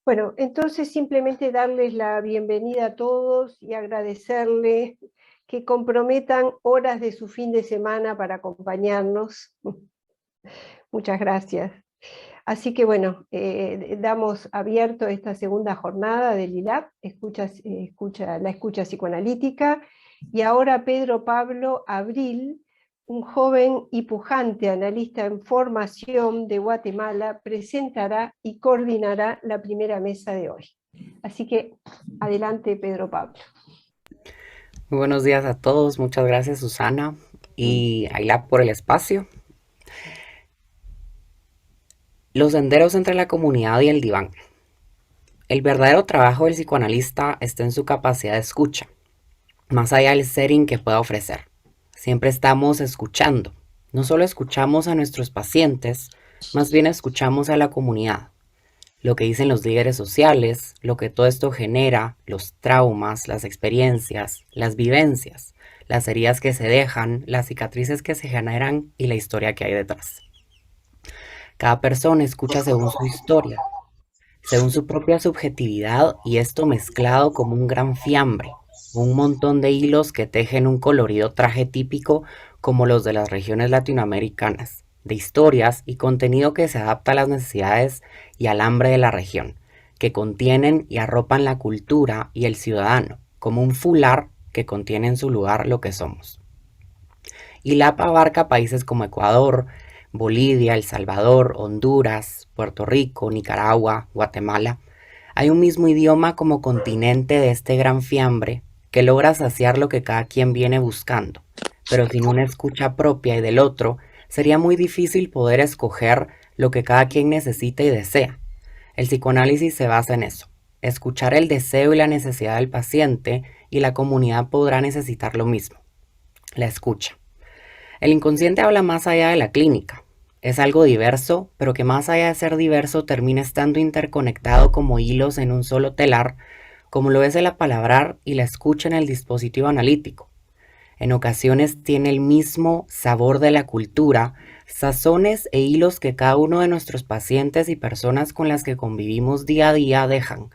Bueno, entonces simplemente darles la bienvenida a todos y agradecerles que comprometan horas de su fin de semana para acompañarnos. Muchas gracias. Así que bueno, damos abierto esta segunda jornada del ILAP, la escucha psicoanalítica, y ahora Pedro Pablo Abril, un joven y pujante analista en formación de Guatemala, presentará y coordinará la primera mesa de hoy. Así que adelante, Pedro Pablo. Muy buenos días a todos, muchas gracias Susana y Ayla por el espacio. Los senderos entre la comunidad y el diván. El verdadero trabajo del psicoanalista está en su capacidad de escucha, más allá del setting que pueda ofrecer. Siempre estamos escuchando, no solo escuchamos a nuestros pacientes, más bien escuchamos a la comunidad. Lo que dicen los líderes sociales, lo que todo esto genera, los traumas, las experiencias, las vivencias, las heridas que se dejan, las cicatrices que se generan y la historia que hay detrás. Cada persona escucha según su historia, según su propia subjetividad y esto mezclado como un gran fiambre, un montón de hilos que tejen un colorido traje típico como los de las regiones latinoamericanas, de historias y contenido que se adapta a las necesidades y al hambre de la región, que contienen y arropan la cultura y el ciudadano, como un fular que contiene en su lugar lo que somos. ILAP abarca países como Ecuador, Bolivia, El Salvador, Honduras, Puerto Rico, Nicaragua, Guatemala. Hay un mismo idioma como continente de este gran fiambre que logra saciar lo que cada quien viene buscando, pero sin una escucha propia y del otro, sería muy difícil poder escoger lo que cada quien necesita y desea. El psicoanálisis se basa en eso, escuchar el deseo y la necesidad del paciente y la comunidad podrá necesitar lo mismo, la escucha. El inconsciente habla más allá de la clínica. Es algo diverso, pero que más allá de ser diverso termina estando interconectado como hilos en un solo telar, como lo es el apalabrar y la escucha en el dispositivo analítico. En ocasiones tiene el mismo sabor de la cultura, sazones e hilos que cada uno de nuestros pacientes y personas con las que convivimos día a día dejan.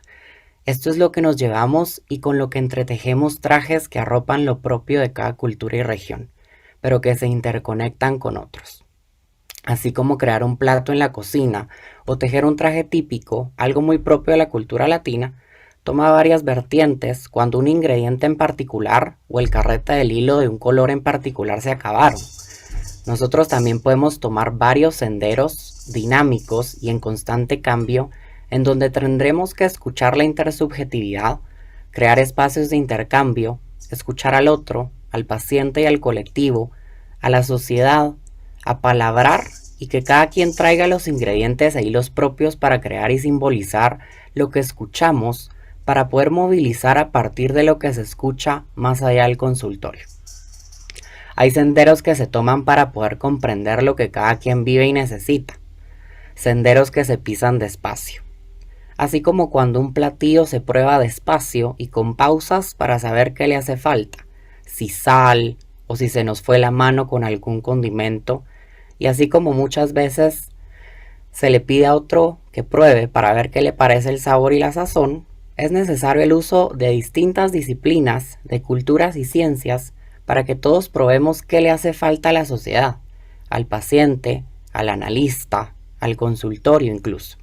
Esto es lo que nos llevamos y con lo que entretejemos trajes que arropan lo propio de cada cultura y región, pero que se interconectan con otros. Así como crear un plato en la cocina o tejer un traje típico, algo muy propio de la cultura latina, toma varias vertientes cuando un ingrediente en particular o el carrete del hilo de un color en particular se acabaron. Nosotros también podemos tomar varios senderos dinámicos y en constante cambio en donde tendremos que escuchar la intersubjetividad, crear espacios de intercambio, escuchar al otro, al paciente y al colectivo, a la sociedad, a palabrar y que cada quien traiga los ingredientes e hilos propios para crear y simbolizar lo que escuchamos para poder movilizar a partir de lo que se escucha más allá del consultorio. Hay senderos que se toman para poder comprender lo que cada quien vive y necesita, senderos que se pisan despacio, así como cuando un platillo se prueba despacio y con pausas para saber qué le hace falta, si sal o si se nos fue la mano con algún condimento, y así como muchas veces se le pide a otro que pruebe para ver qué le parece el sabor y la sazón, es necesario el uso de distintas disciplinas, de culturas y ciencias para que todos probemos qué le hace falta a la sociedad, al paciente, al analista, al consultorio incluso.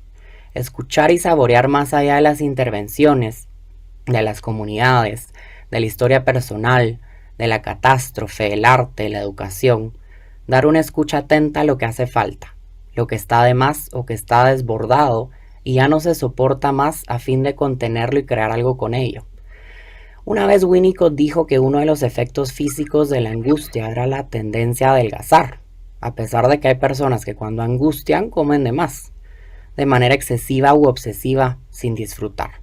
Escuchar y saborear más allá de las intervenciones, de las comunidades, de la historia personal, de la catástrofe, el arte, la educación, dar una escucha atenta a lo que hace falta, lo que está de más o que está desbordado y ya no se soporta más a fin de contenerlo y crear algo con ello. Una vez Winnicott dijo que uno de los efectos físicos de la angustia era la tendencia a adelgazar, a pesar de que hay personas que cuando angustian comen de más, de manera excesiva u obsesiva, sin disfrutar.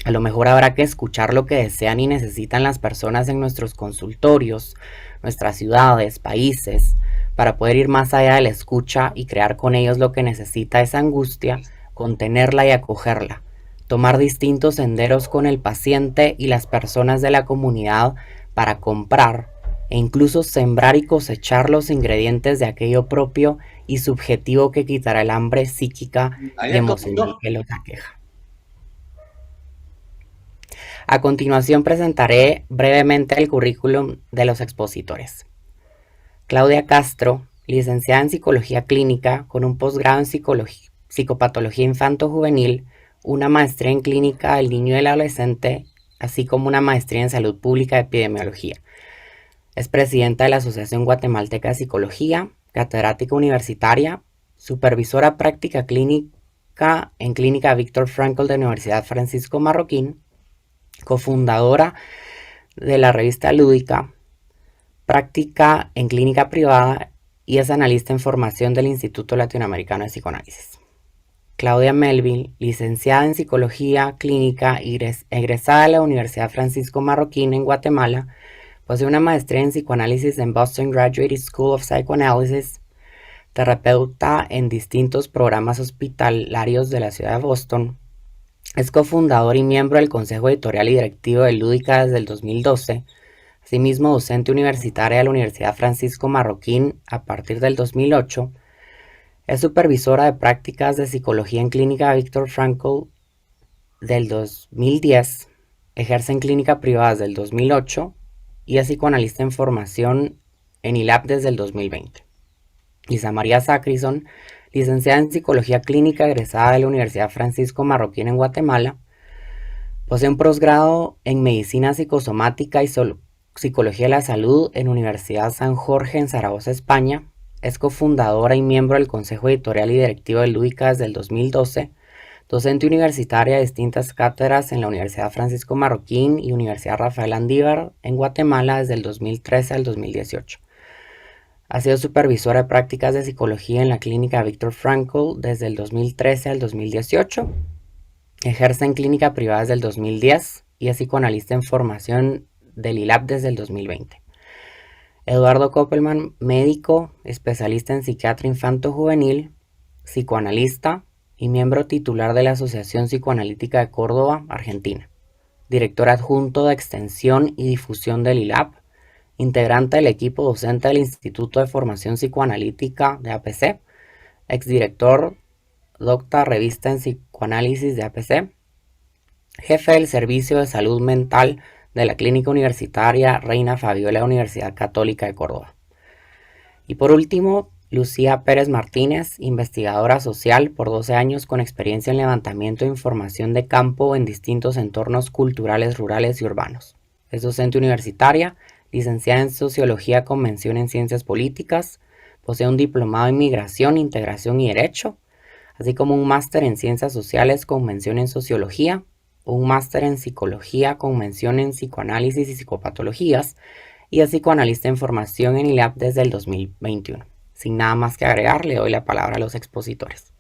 A lo mejor habrá que escuchar lo que desean y necesitan las personas en nuestros consultorios, nuestras ciudades, países, para poder ir más allá de la escucha y crear con ellos lo que necesita esa angustia, contenerla y acogerla, tomar distintos senderos con el paciente y las personas de la comunidad para comprar e incluso sembrar y cosechar los ingredientes de aquello propio y subjetivo que quitará el hambre psíquica y emocional que los aqueja. A continuación presentaré brevemente el currículum de los expositores. Claudia Castro, licenciada en Psicología Clínica con un posgrado en Psicopatología Infanto-Juvenil, una maestría en Clínica del Niño y del Adolescente, así como una maestría en Salud Pública y Epidemiología. Es presidenta de la Asociación Guatemalteca de Psicología, catedrática universitaria, supervisora práctica clínica en Clínica Víctor Frankl de la Universidad Francisco Marroquín, cofundadora de la revista Lúdica, práctica en clínica privada y es analista en formación del Instituto Latinoamericano de Psicoanálisis. Claudia Melville, licenciada en Psicología Clínica y egresada de la Universidad Francisco Marroquín en Guatemala, posee una maestría en psicoanálisis en Boston Graduate School of Psychoanalysis, terapeuta en distintos programas hospitalarios de la ciudad de Boston. Es cofundador y miembro del Consejo Editorial y Directivo de Lúdica desde el 2012, asimismo docente universitaria de la Universidad Francisco Marroquín a partir del 2008. Es supervisora de prácticas de psicología en Clínica Víctor Frankl del 2010, ejerce en clínica privada desde el 2008 y es psicoanalista en formación en ILAP desde el 2020. Lisa María Sacrison, licenciada en Psicología Clínica, egresada de la Universidad Francisco Marroquín en Guatemala, posee un posgrado en Medicina Psicosomática y Psicología de la Salud en Universidad San Jorge en Zaragoza, España. Es cofundadora y miembro del Consejo Editorial y Directivo de Lúdica desde el 2012, docente universitaria de distintas cátedras en la Universidad Francisco Marroquín y Universidad Rafael Andívar en Guatemala desde el 2013 al 2018. Ha sido supervisora de prácticas de psicología en la Clínica Víctor Frankl desde el 2013 al 2018. Ejerce en clínica privada desde el 2010 y es psicoanalista en formación del ILAP desde el 2020. Eduardo Koppelman, médico, especialista en psiquiatría infanto-juvenil, psicoanalista y miembro titular de la Asociación Psicoanalítica de Córdoba, Argentina. Director adjunto de extensión y difusión del ILAP, integrante del equipo docente del Instituto de Formación Psicoanalítica de APC, exdirector Docta Revista en Psicoanálisis de APC, jefe del Servicio de Salud Mental de la Clínica Universitaria Reina Fabiola Universidad Católica de Córdoba. Y por último, Lucía Pérez Martínez, investigadora social por 12 años con experiencia en levantamiento de información de campo en distintos entornos culturales, rurales y urbanos. Es docente universitaria, licenciada en Sociología con mención en Ciencias Políticas, posee un diplomado en Migración, Integración y Derecho, así como un máster en Ciencias Sociales con mención en Sociología, un máster en Psicología con mención en Psicoanálisis y Psicopatologías, y es psicoanalista en formación en ILAP desde el 2021. Sin nada más que agregar, le doy la palabra a los expositores.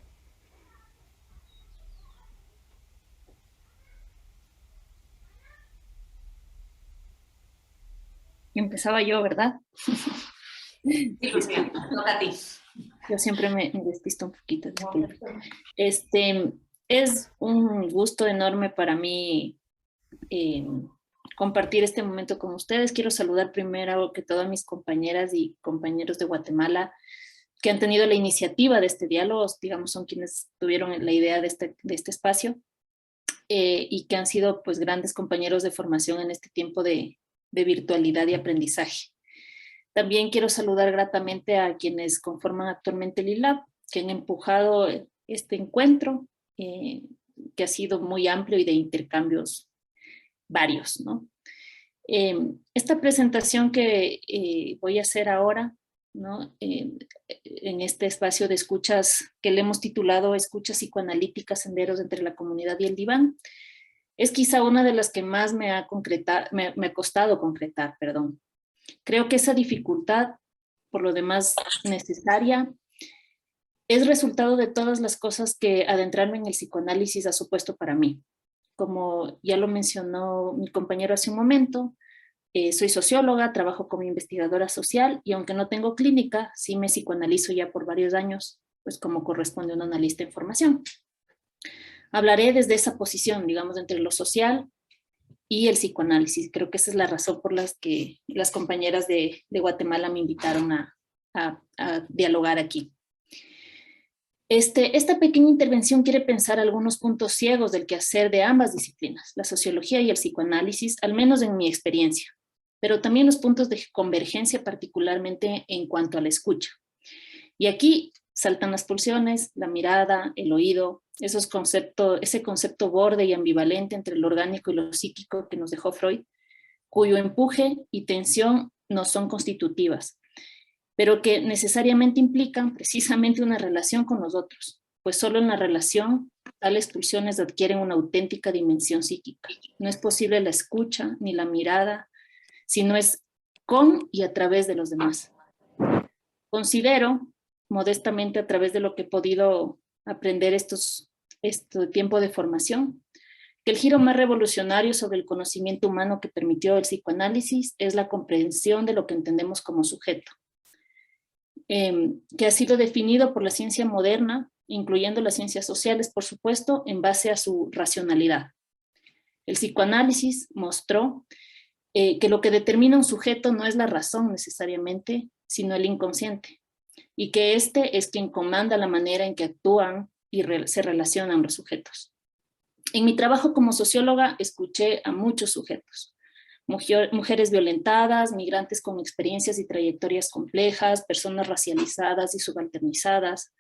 Empezaba yo, ¿verdad? Sí, Lucía, toca a ti. Yo siempre me despisto un poquito. Es un gusto enorme para mí compartir este momento con ustedes. Quiero saludar primero que todo a mis compañeras y compañeros de Guatemala que han tenido la iniciativa de este diálogo, digamos, son quienes tuvieron la idea de este espacio y que han sido pues grandes compañeros de formación en este tiempo de virtualidad y aprendizaje. También quiero saludar gratamente a quienes conforman actualmente el ILAP, que han empujado este encuentro, que ha sido muy amplio y de intercambios varios, ¿no? Esta presentación que voy a hacer ahora, ¿no? En este espacio de escuchas que le hemos titulado Escuchas psicoanalíticas, senderos entre la comunidad y el diván, es quizá una de las que más me ha costado concretar, perdón. Creo que esa dificultad, por lo demás necesaria, es resultado de todas las cosas que adentrarme en el psicoanálisis ha supuesto para mí. Como ya lo mencionó mi compañero hace un momento, soy socióloga, trabajo como investigadora social y aunque no tengo clínica, sí me psicoanalizo ya por varios años, pues como corresponde a un analista en formación. Hablaré desde esa posición, digamos, entre lo social y el psicoanálisis. Creo que esa es la razón por la que las compañeras de Guatemala me invitaron a dialogar aquí. Esta pequeña intervención quiere pensar algunos puntos ciegos del quehacer de ambas disciplinas, la sociología y el psicoanálisis, al menos en mi experiencia, pero también los puntos de convergencia, particularmente en cuanto a la escucha. Y aquí saltan las pulsiones, la mirada, el oído, ese concepto borde y ambivalente entre lo orgánico y lo psíquico que nos dejó Freud, cuyo empuje y tensión no son constitutivas, pero que necesariamente implican precisamente una relación con los otros, pues solo en la relación tales pulsiones adquieren una auténtica dimensión psíquica. No es posible la escucha ni la mirada, sino es con y a través de los demás. Considero, modestamente a través de lo que he podido aprender este tiempo de formación, que el giro más revolucionario sobre el conocimiento humano que permitió el psicoanálisis es la comprensión de lo que entendemos como sujeto, que ha sido definido por la ciencia moderna, incluyendo las ciencias sociales, por supuesto, en base a su racionalidad. El psicoanálisis mostró que lo que determina un sujeto no es la razón necesariamente, sino el inconsciente, y que este es quien comanda la manera en que actúan y se relacionan los sujetos. En mi trabajo como socióloga escuché a muchos sujetos, mujeres violentadas, migrantes con experiencias y trayectorias complejas, personas racializadas y subalternizadas,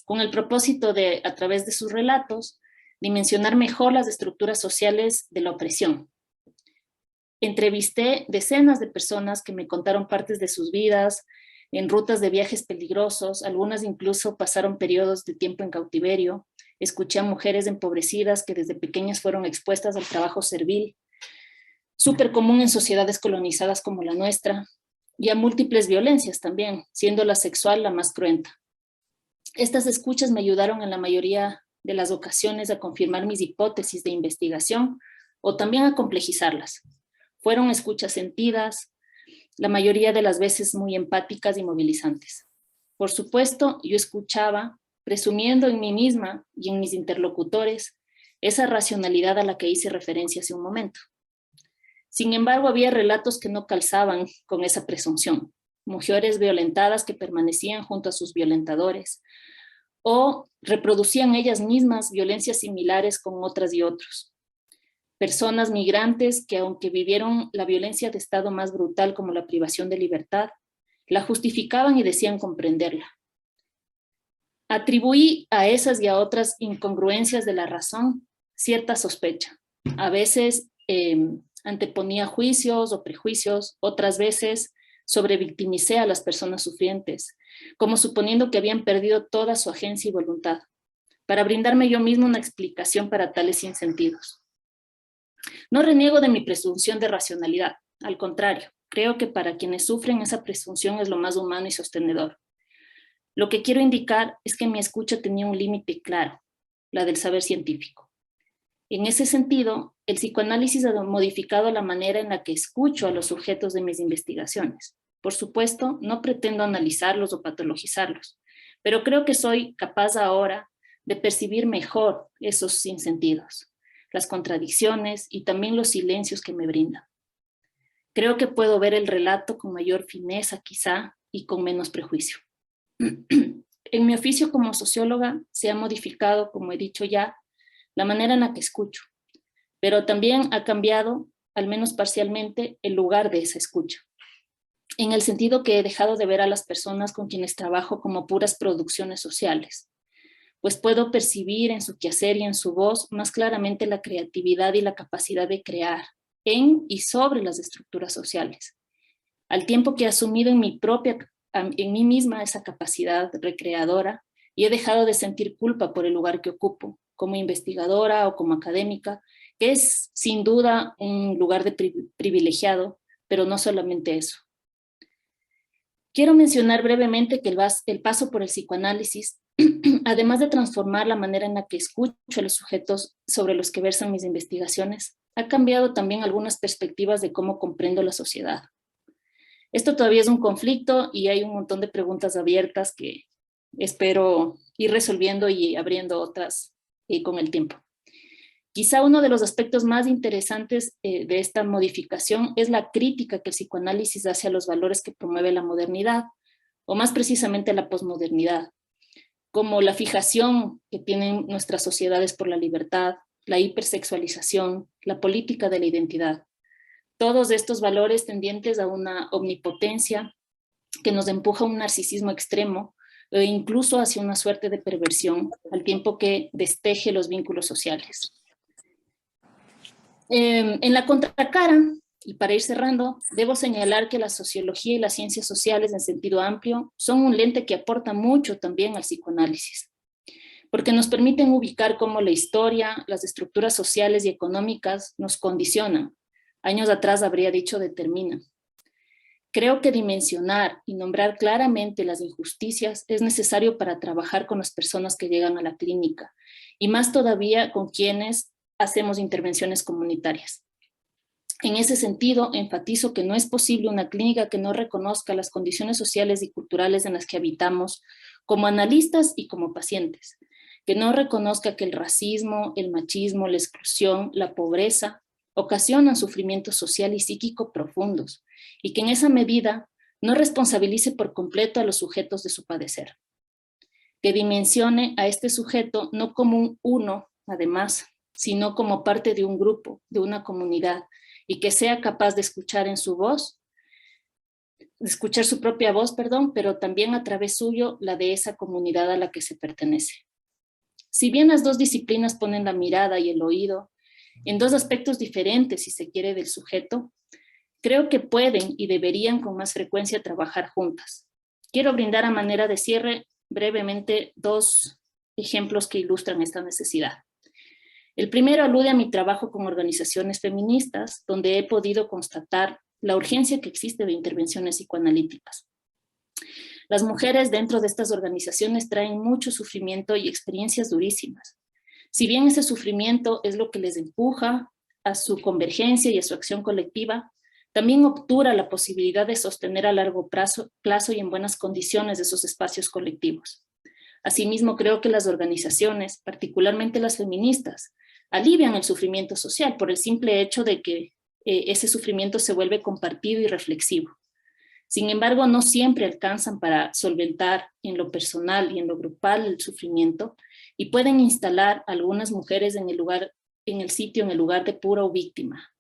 con el propósito de, a través de sus relatos, dimensionar mejor las estructuras sociales de la opresión. Entrevisté decenas de personas que me contaron partes de sus vidas en rutas de viajes peligrosos, algunas incluso pasaron periodos de tiempo en cautiverio. Escuché a mujeres empobrecidas que desde pequeñas fueron expuestas al trabajo servil, súper común en sociedades colonizadas como la nuestra, y a múltiples violencias también, siendo la sexual la más cruenta. Estas escuchas me ayudaron en la mayoría de las ocasiones a confirmar mis hipótesis de investigación o también a complejizarlas. Fueron escuchas sentidas, la mayoría de las veces muy empáticas y movilizantes. Por supuesto, yo escuchaba, presumiendo en mí misma y en mis interlocutores, esa racionalidad a la que hice referencia hace un momento. Sin embargo, había relatos que no calzaban con esa presunción. Mujeres violentadas que permanecían junto a sus violentadores o reproducían ellas mismas violencias similares con otras y otros. Personas migrantes que, aunque vivieron la violencia de estado más brutal como la privación de libertad, la justificaban y decían comprenderla. Atribuí a esas y a otras incongruencias de la razón cierta sospecha. A veces anteponía juicios o prejuicios, otras veces sobrevictimicé a las personas sufrientes, como suponiendo que habían perdido toda su agencia y voluntad, para brindarme yo mismo una explicación para tales sinsentidos. No reniego de mi presunción de racionalidad, al contrario, creo que para quienes sufren esa presunción es lo más humano y sostenedor. Lo que quiero indicar es que mi escucha tenía un límite claro, la del saber científico. En ese sentido, el psicoanálisis ha modificado la manera en la que escucho a los sujetos de mis investigaciones. Por supuesto, no pretendo analizarlos o patologizarlos, pero creo que soy capaz ahora de percibir mejor esos sinsentidos, las contradicciones y también los silencios que me brindan. Creo que puedo ver el relato con mayor fineza quizá y con menos prejuicio. En mi oficio como socióloga se ha modificado, como he dicho ya, la manera en la que escucho, pero también ha cambiado, al menos parcialmente, el lugar de esa escucha, en el sentido que he dejado de ver a las personas con quienes trabajo como puras producciones sociales, pues puedo percibir en su quehacer y en su voz más claramente la creatividad y la capacidad de crear en y sobre las estructuras sociales, al tiempo que he asumido en mí misma esa capacidad recreadora y he dejado de sentir culpa por el lugar que ocupo, como investigadora o como académica, que es sin duda un lugar de privilegiado, pero no solamente eso. Quiero mencionar brevemente que el paso por el psicoanálisis, además de transformar la manera en la que escucho a los sujetos sobre los que versan mis investigaciones, ha cambiado también algunas perspectivas de cómo comprendo la sociedad. Esto todavía es un conflicto y hay un montón de preguntas abiertas que espero ir resolviendo y abriendo otras con el tiempo. Quizá uno de los aspectos más interesantes de esta modificación es la crítica que el psicoanálisis hace a los valores que promueve la modernidad, o más precisamente la posmodernidad, como la fijación que tienen nuestras sociedades por la libertad, la hipersexualización, la política de la identidad. Todos estos valores tendientes a una omnipotencia que nos empuja a un narcisismo extremo e incluso hacia una suerte de perversión, al tiempo que desteje los vínculos sociales. En la contracara, y para ir cerrando, debo señalar que la sociología y las ciencias sociales en sentido amplio son un lente que aporta mucho también al psicoanálisis, porque nos permiten ubicar cómo la historia, las estructuras sociales y económicas nos condicionan. Años atrás habría dicho determinan. Creo que dimensionar y nombrar claramente las injusticias es necesario para trabajar con las personas que llegan a la clínica, y más todavía con quienes hacemos intervenciones comunitarias. En ese sentido, enfatizo que no es posible una clínica que no reconozca las condiciones sociales y culturales en las que habitamos como analistas y como pacientes, que no reconozca que el racismo, el machismo, la exclusión, la pobreza ocasionan sufrimiento social y psíquico profundos, y que en esa medida no responsabilice por completo a los sujetos de su padecer. Que dimensione a este sujeto no como un uno, además, sino como parte de un grupo, de una comunidad, y que sea capaz de escuchar en su voz, de escuchar su propia voz, perdón, pero también a través suyo la de esa comunidad a la que se pertenece. Si bien las dos disciplinas ponen la mirada y el oído en dos aspectos diferentes, si se quiere, del sujeto, creo que pueden y deberían con más frecuencia trabajar juntas. Quiero brindar a manera de cierre brevemente dos ejemplos que ilustran esta necesidad. El primero alude a mi trabajo con organizaciones feministas, donde he podido constatar la urgencia que existe de intervenciones psicoanalíticas. Las mujeres dentro de estas organizaciones traen mucho sufrimiento y experiencias durísimas. Si bien ese sufrimiento es lo que les empuja a su convergencia y a su acción colectiva, también obtura la posibilidad de sostener a largo plazo y en buenas condiciones esos espacios colectivos. Asimismo, creo que las organizaciones, particularmente las feministas, alivian el sufrimiento social por el simple hecho de que ese sufrimiento se vuelve compartido y reflexivo. Sin embargo, no siempre alcanzan para solventar en lo personal y en lo grupal el sufrimiento, y pueden instalar a algunas mujeres en el lugar de pura o víctima.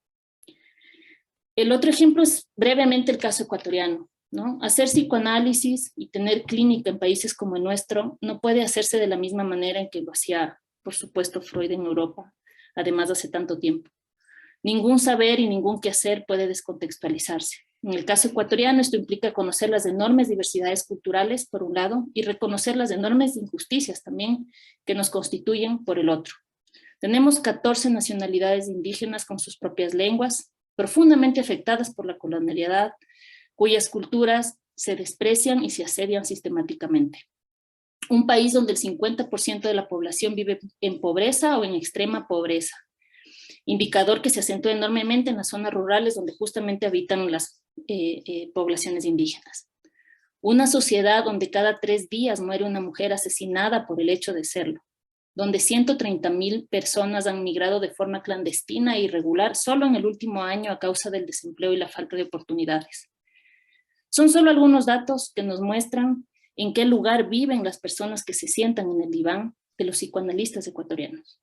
El otro ejemplo es brevemente el caso ecuatoriano, ¿no? Hacer psicoanálisis y tener clínica en países como el nuestro no puede hacerse de la misma manera en que lo hacía, por supuesto, Freud en Europa, además hace tanto tiempo. Ningún saber y ningún quehacer puede descontextualizarse. En el caso ecuatoriano, esto implica conocer las enormes diversidades culturales, por un lado, y reconocer las enormes injusticias también que nos constituyen, por el otro. Tenemos 14 nacionalidades indígenas con sus propias lenguas, profundamente afectadas por la colonialidad, cuyas culturas se desprecian y se asedian sistemáticamente. Un país donde el 50% de la población vive en pobreza o en extrema pobreza, indicador que se acentúa enormemente en las zonas rurales donde justamente habitan las poblaciones indígenas. Una sociedad donde cada 3 días muere una mujer asesinada por el hecho de serlo, donde 130,000 personas han migrado de forma clandestina e irregular solo en el último año a causa del desempleo y la falta de oportunidades. Son solo algunos datos que nos muestran en qué lugar viven las personas que se sientan en el diván de los psicoanalistas ecuatorianos.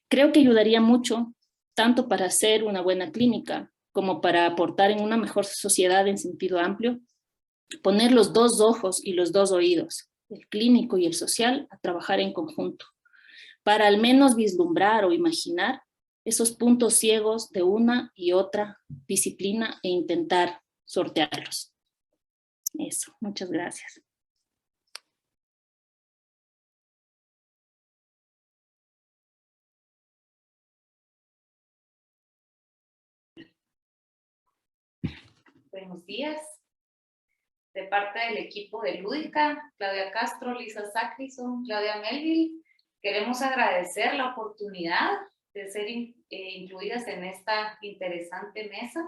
Creo que ayudaría mucho, tanto para hacer una buena clínica como para aportar en una mejor sociedad en sentido amplio, poner los dos ojos y los dos oídos, el clínico y el social, a trabajar en conjunto, para al menos vislumbrar o imaginar esos puntos ciegos de una y otra disciplina e intentar sortearlos. Eso, muchas gracias. Buenos días. De parte del equipo de Lúdica, Claudia Castro, Lisa Sacrison, Claudia Melville, queremos agradecer la oportunidad de ser incluidas en esta interesante mesa.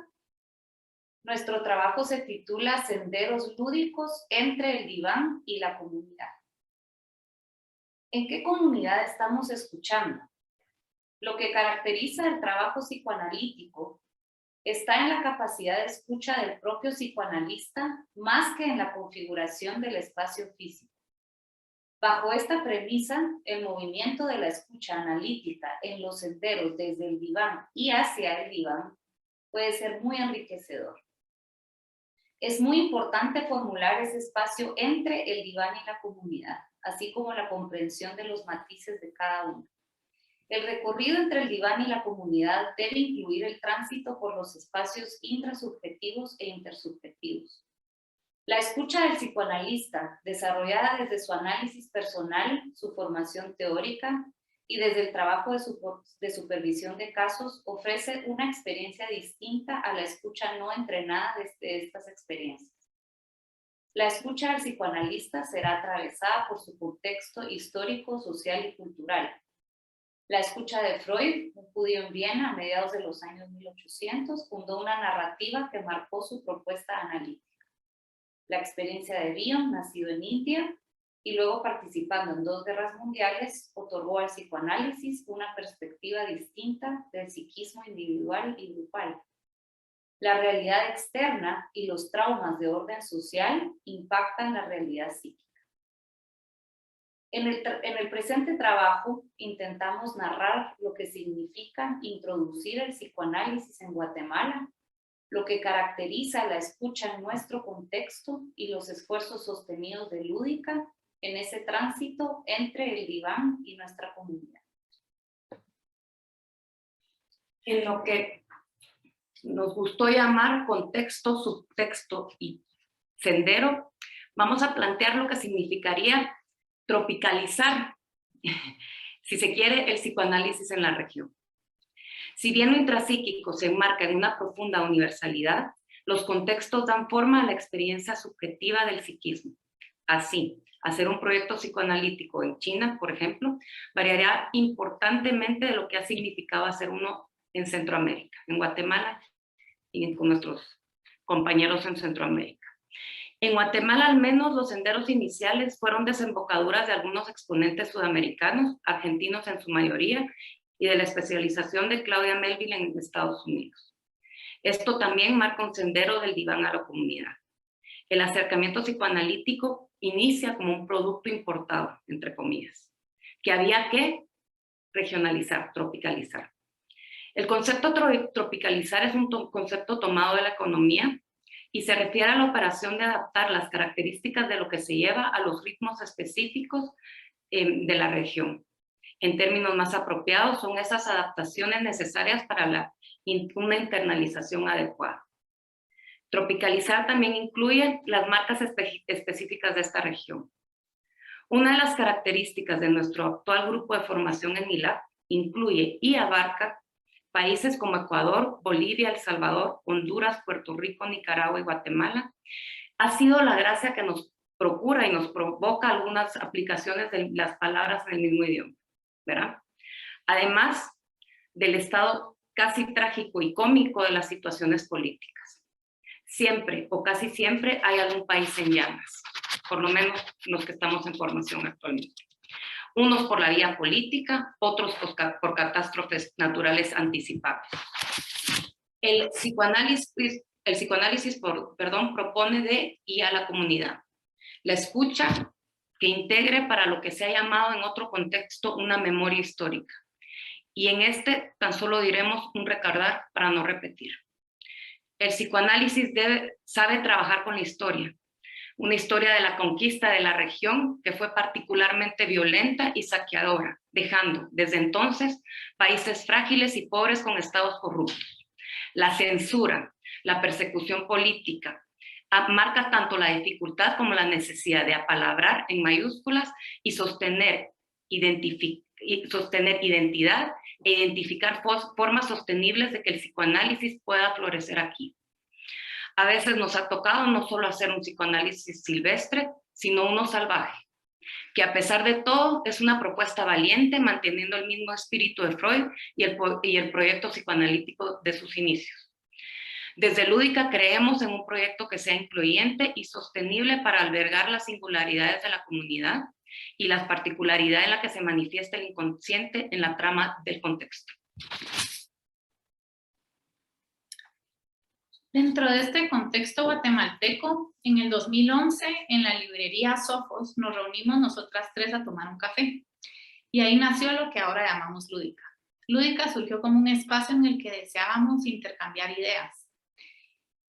Nuestro trabajo se titula Senderos lúdicos entre el diván y la comunidad. ¿En qué comunidad estamos escuchando? Lo que caracteriza el trabajo psicoanalítico está en la capacidad de escucha del propio psicoanalista más que en la configuración del espacio físico. Bajo esta premisa, el movimiento de la escucha analítica en los senderos desde el diván y hacia el diván puede ser muy enriquecedor. Es muy importante formular ese espacio entre el diván y la comunidad, así como la comprensión de los matices de cada uno. El recorrido entre el diván y la comunidad debe incluir el tránsito por los espacios intrasubjetivos e intersubjetivos. La escucha del psicoanalista, desarrollada desde su análisis personal, su formación teórica y desde el trabajo de supervisión de casos, ofrece una experiencia distinta a la escucha no entrenada desde estas experiencias. La escucha del psicoanalista será atravesada por su contexto histórico, social y cultural. La escucha de Freud, un judío en Viena a mediados de los años 1800, fundó una narrativa que marcó su propuesta analítica. La experiencia de Bion, nacido en India y luego participando en 2 guerras mundiales, otorgó al psicoanálisis una perspectiva distinta del psiquismo individual y grupal. La realidad externa y los traumas de orden social impactan la realidad psíquica. En el presente trabajo intentamos narrar lo que significa introducir el psicoanálisis en Guatemala, lo que caracteriza la escucha en nuestro contexto y los esfuerzos sostenidos de Lúdica en ese tránsito entre el diván y nuestra comunidad. En lo que nos gustó llamar contexto, subtexto y sendero, vamos a plantear lo que significaría tropicalizar, si se quiere, el psicoanálisis en la región. Si bien lo intrapsíquico se enmarca en una profunda universalidad, los contextos dan forma a la experiencia subjetiva del psiquismo. Así, hacer un proyecto psicoanalítico en China, por ejemplo, variaría importantemente de lo que ha significado hacer uno en Centroamérica, en Guatemala y con nuestros compañeros en Centroamérica. En Guatemala, al menos, los senderos iniciales fueron desembocaduras de algunos exponentes sudamericanos, argentinos en su mayoría, y de la especialización de Claudia Melville en Estados Unidos. Esto también marca un sendero del diván a la comunidad. El acercamiento psicoanalítico inicia como un producto importado, entre comillas, que había que regionalizar, tropicalizar. El concepto tropicalizar es un concepto tomado de la economía y se refiere a la operación de adaptar las características de lo que se lleva a los ritmos específicos de la región. En términos más apropiados, son esas adaptaciones necesarias para una internalización adecuada. Tropicalizar también incluye las marcas específicas de esta región. Una de las características de nuestro actual grupo de formación en ILAC incluye y abarca países como Ecuador, Bolivia, El Salvador, Honduras, Puerto Rico, Nicaragua y Guatemala. Ha sido la gracia que nos procura y nos provoca algunas aplicaciones de las palabras en el mismo idioma, ¿verdad? Además del estado casi trágico y cómico de las situaciones políticas. Siempre o casi siempre hay algún país en llamas, por lo menos los que estamos en formación actualmente. Unos por la vía política, otros por catástrofes naturales anticipables. El psicoanálisis propone de y a la comunidad. La escucha que integre para lo que se ha llamado en otro contexto una memoria histórica. Y en este tan solo diremos un recordar para no repetir. El psicoanálisis sabe trabajar con la historia. Una historia de la conquista de la región que fue particularmente violenta y saqueadora, dejando desde entonces países frágiles y pobres con estados corruptos. La censura, la persecución política, marca tanto la dificultad como la necesidad de apalabrar en mayúsculas y sostener identidad e identificar formas sostenibles de que el psicoanálisis pueda florecer aquí. A veces nos ha tocado no solo hacer un psicoanálisis silvestre, sino uno salvaje, que a pesar de todo es una propuesta valiente, manteniendo el mismo espíritu de Freud y el proyecto psicoanalítico de sus inicios. Desde Lúdica creemos en un proyecto que sea incluyente y sostenible para albergar las singularidades de la comunidad y las particularidades en las que se manifiesta el inconsciente en la trama del contexto. Dentro de este contexto guatemalteco, en el 2011, en la librería Sofos, nos reunimos nosotras tres a tomar un café. Y ahí nació lo que ahora llamamos Lúdica. Lúdica surgió como un espacio en el que deseábamos intercambiar ideas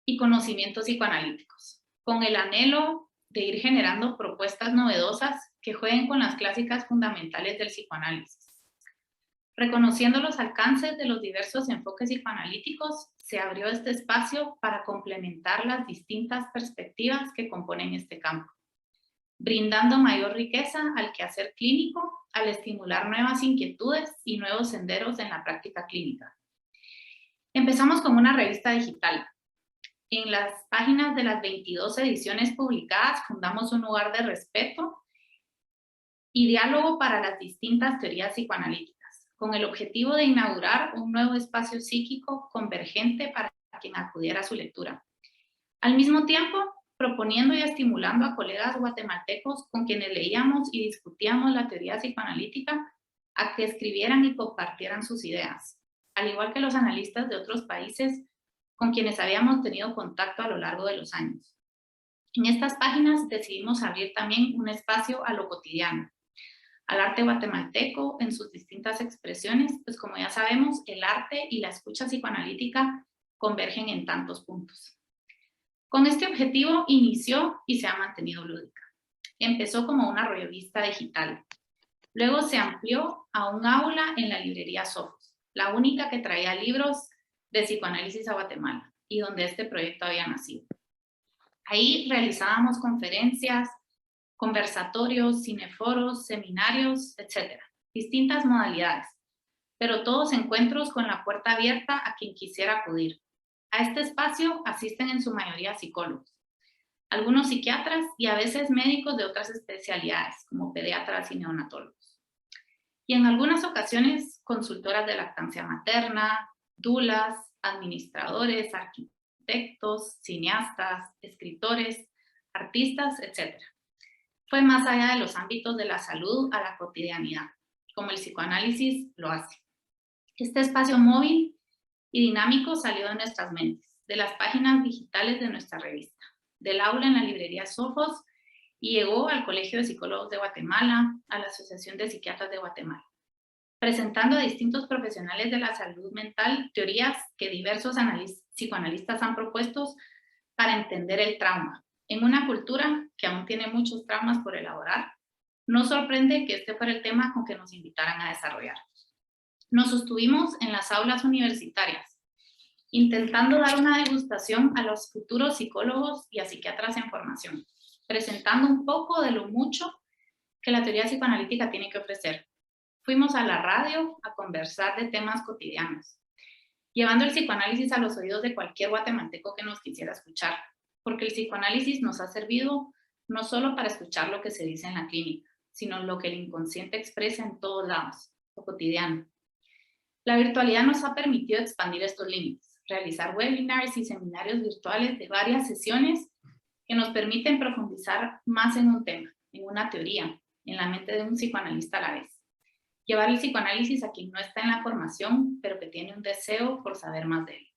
y conocimientos psicoanalíticos, con el anhelo de ir generando propuestas novedosas que jueguen con las clásicas fundamentales del psicoanálisis. Reconociendo los alcances de los diversos enfoques psicoanalíticos, se abrió este espacio para complementar las distintas perspectivas que componen este campo, brindando mayor riqueza al quehacer clínico, al estimular nuevas inquietudes y nuevos senderos en la práctica clínica. Empezamos con una revista digital. En las páginas de las 22 ediciones publicadas fundamos un lugar de respeto y diálogo para las distintas teorías psicoanalíticas, con el objetivo de inaugurar un nuevo espacio psíquico convergente para quien acudiera a su lectura. Al mismo tiempo, proponiendo y estimulando a colegas guatemaltecos con quienes leíamos y discutíamos la teoría psicoanalítica a que escribieran y compartieran sus ideas, al igual que los analistas de otros países con quienes habíamos tenido contacto a lo largo de los años. En estas páginas decidimos abrir también un espacio a lo cotidiano, al arte guatemalteco en sus distintas expresiones, pues como ya sabemos, el arte y la escucha psicoanalítica convergen en tantos puntos. Con este objetivo inició y se ha mantenido Lúdica. Empezó como una revista digital. Luego se amplió a un aula en la librería Sofos, la única que traía libros de psicoanálisis a Guatemala y donde este proyecto había nacido. Ahí realizábamos conferencias, conversatorios, cineforos, seminarios, etc. Distintas modalidades, pero todos encuentros con la puerta abierta a quien quisiera acudir. A este espacio asisten en su mayoría psicólogos, algunos psiquiatras y a veces médicos de otras especialidades, como pediatras y neonatólogos. Y en algunas ocasiones, consultoras de lactancia materna, dulas, administradores, arquitectos, cineastas, escritores, artistas, etc. Fue más allá de los ámbitos de la salud a la cotidianidad, como el psicoanálisis lo hace. Este espacio móvil y dinámico salió de nuestras mentes, de las páginas digitales de nuestra revista, del aula en la librería Sofos y llegó al Colegio de Psicólogos de Guatemala, a la Asociación de Psiquiatras de Guatemala, presentando a distintos profesionales de la salud mental teorías que diversos psicoanalistas han propuesto para entender el trauma. En una cultura que aún tiene muchos traumas por elaborar, no sorprende que este fuera el tema con que nos invitaran a desarrollar. Nos sostuvimos en las aulas universitarias, intentando dar una degustación a los futuros psicólogos y a psiquiatras en formación, presentando un poco de lo mucho que la teoría psicoanalítica tiene que ofrecer. Fuimos a la radio a conversar de temas cotidianos, llevando el psicoanálisis a los oídos de cualquier guatemalteco que nos quisiera escuchar, porque el psicoanálisis nos ha servido no solo para escuchar lo que se dice en la clínica, sino lo que el inconsciente expresa en todos lados, lo cotidiano. La virtualidad nos ha permitido expandir estos límites, realizar webinars y seminarios virtuales de varias sesiones que nos permiten profundizar más en un tema, en una teoría, en la mente de un psicoanalista a la vez. Llevar el psicoanálisis a quien no está en la formación, pero que tiene un deseo por saber más de él.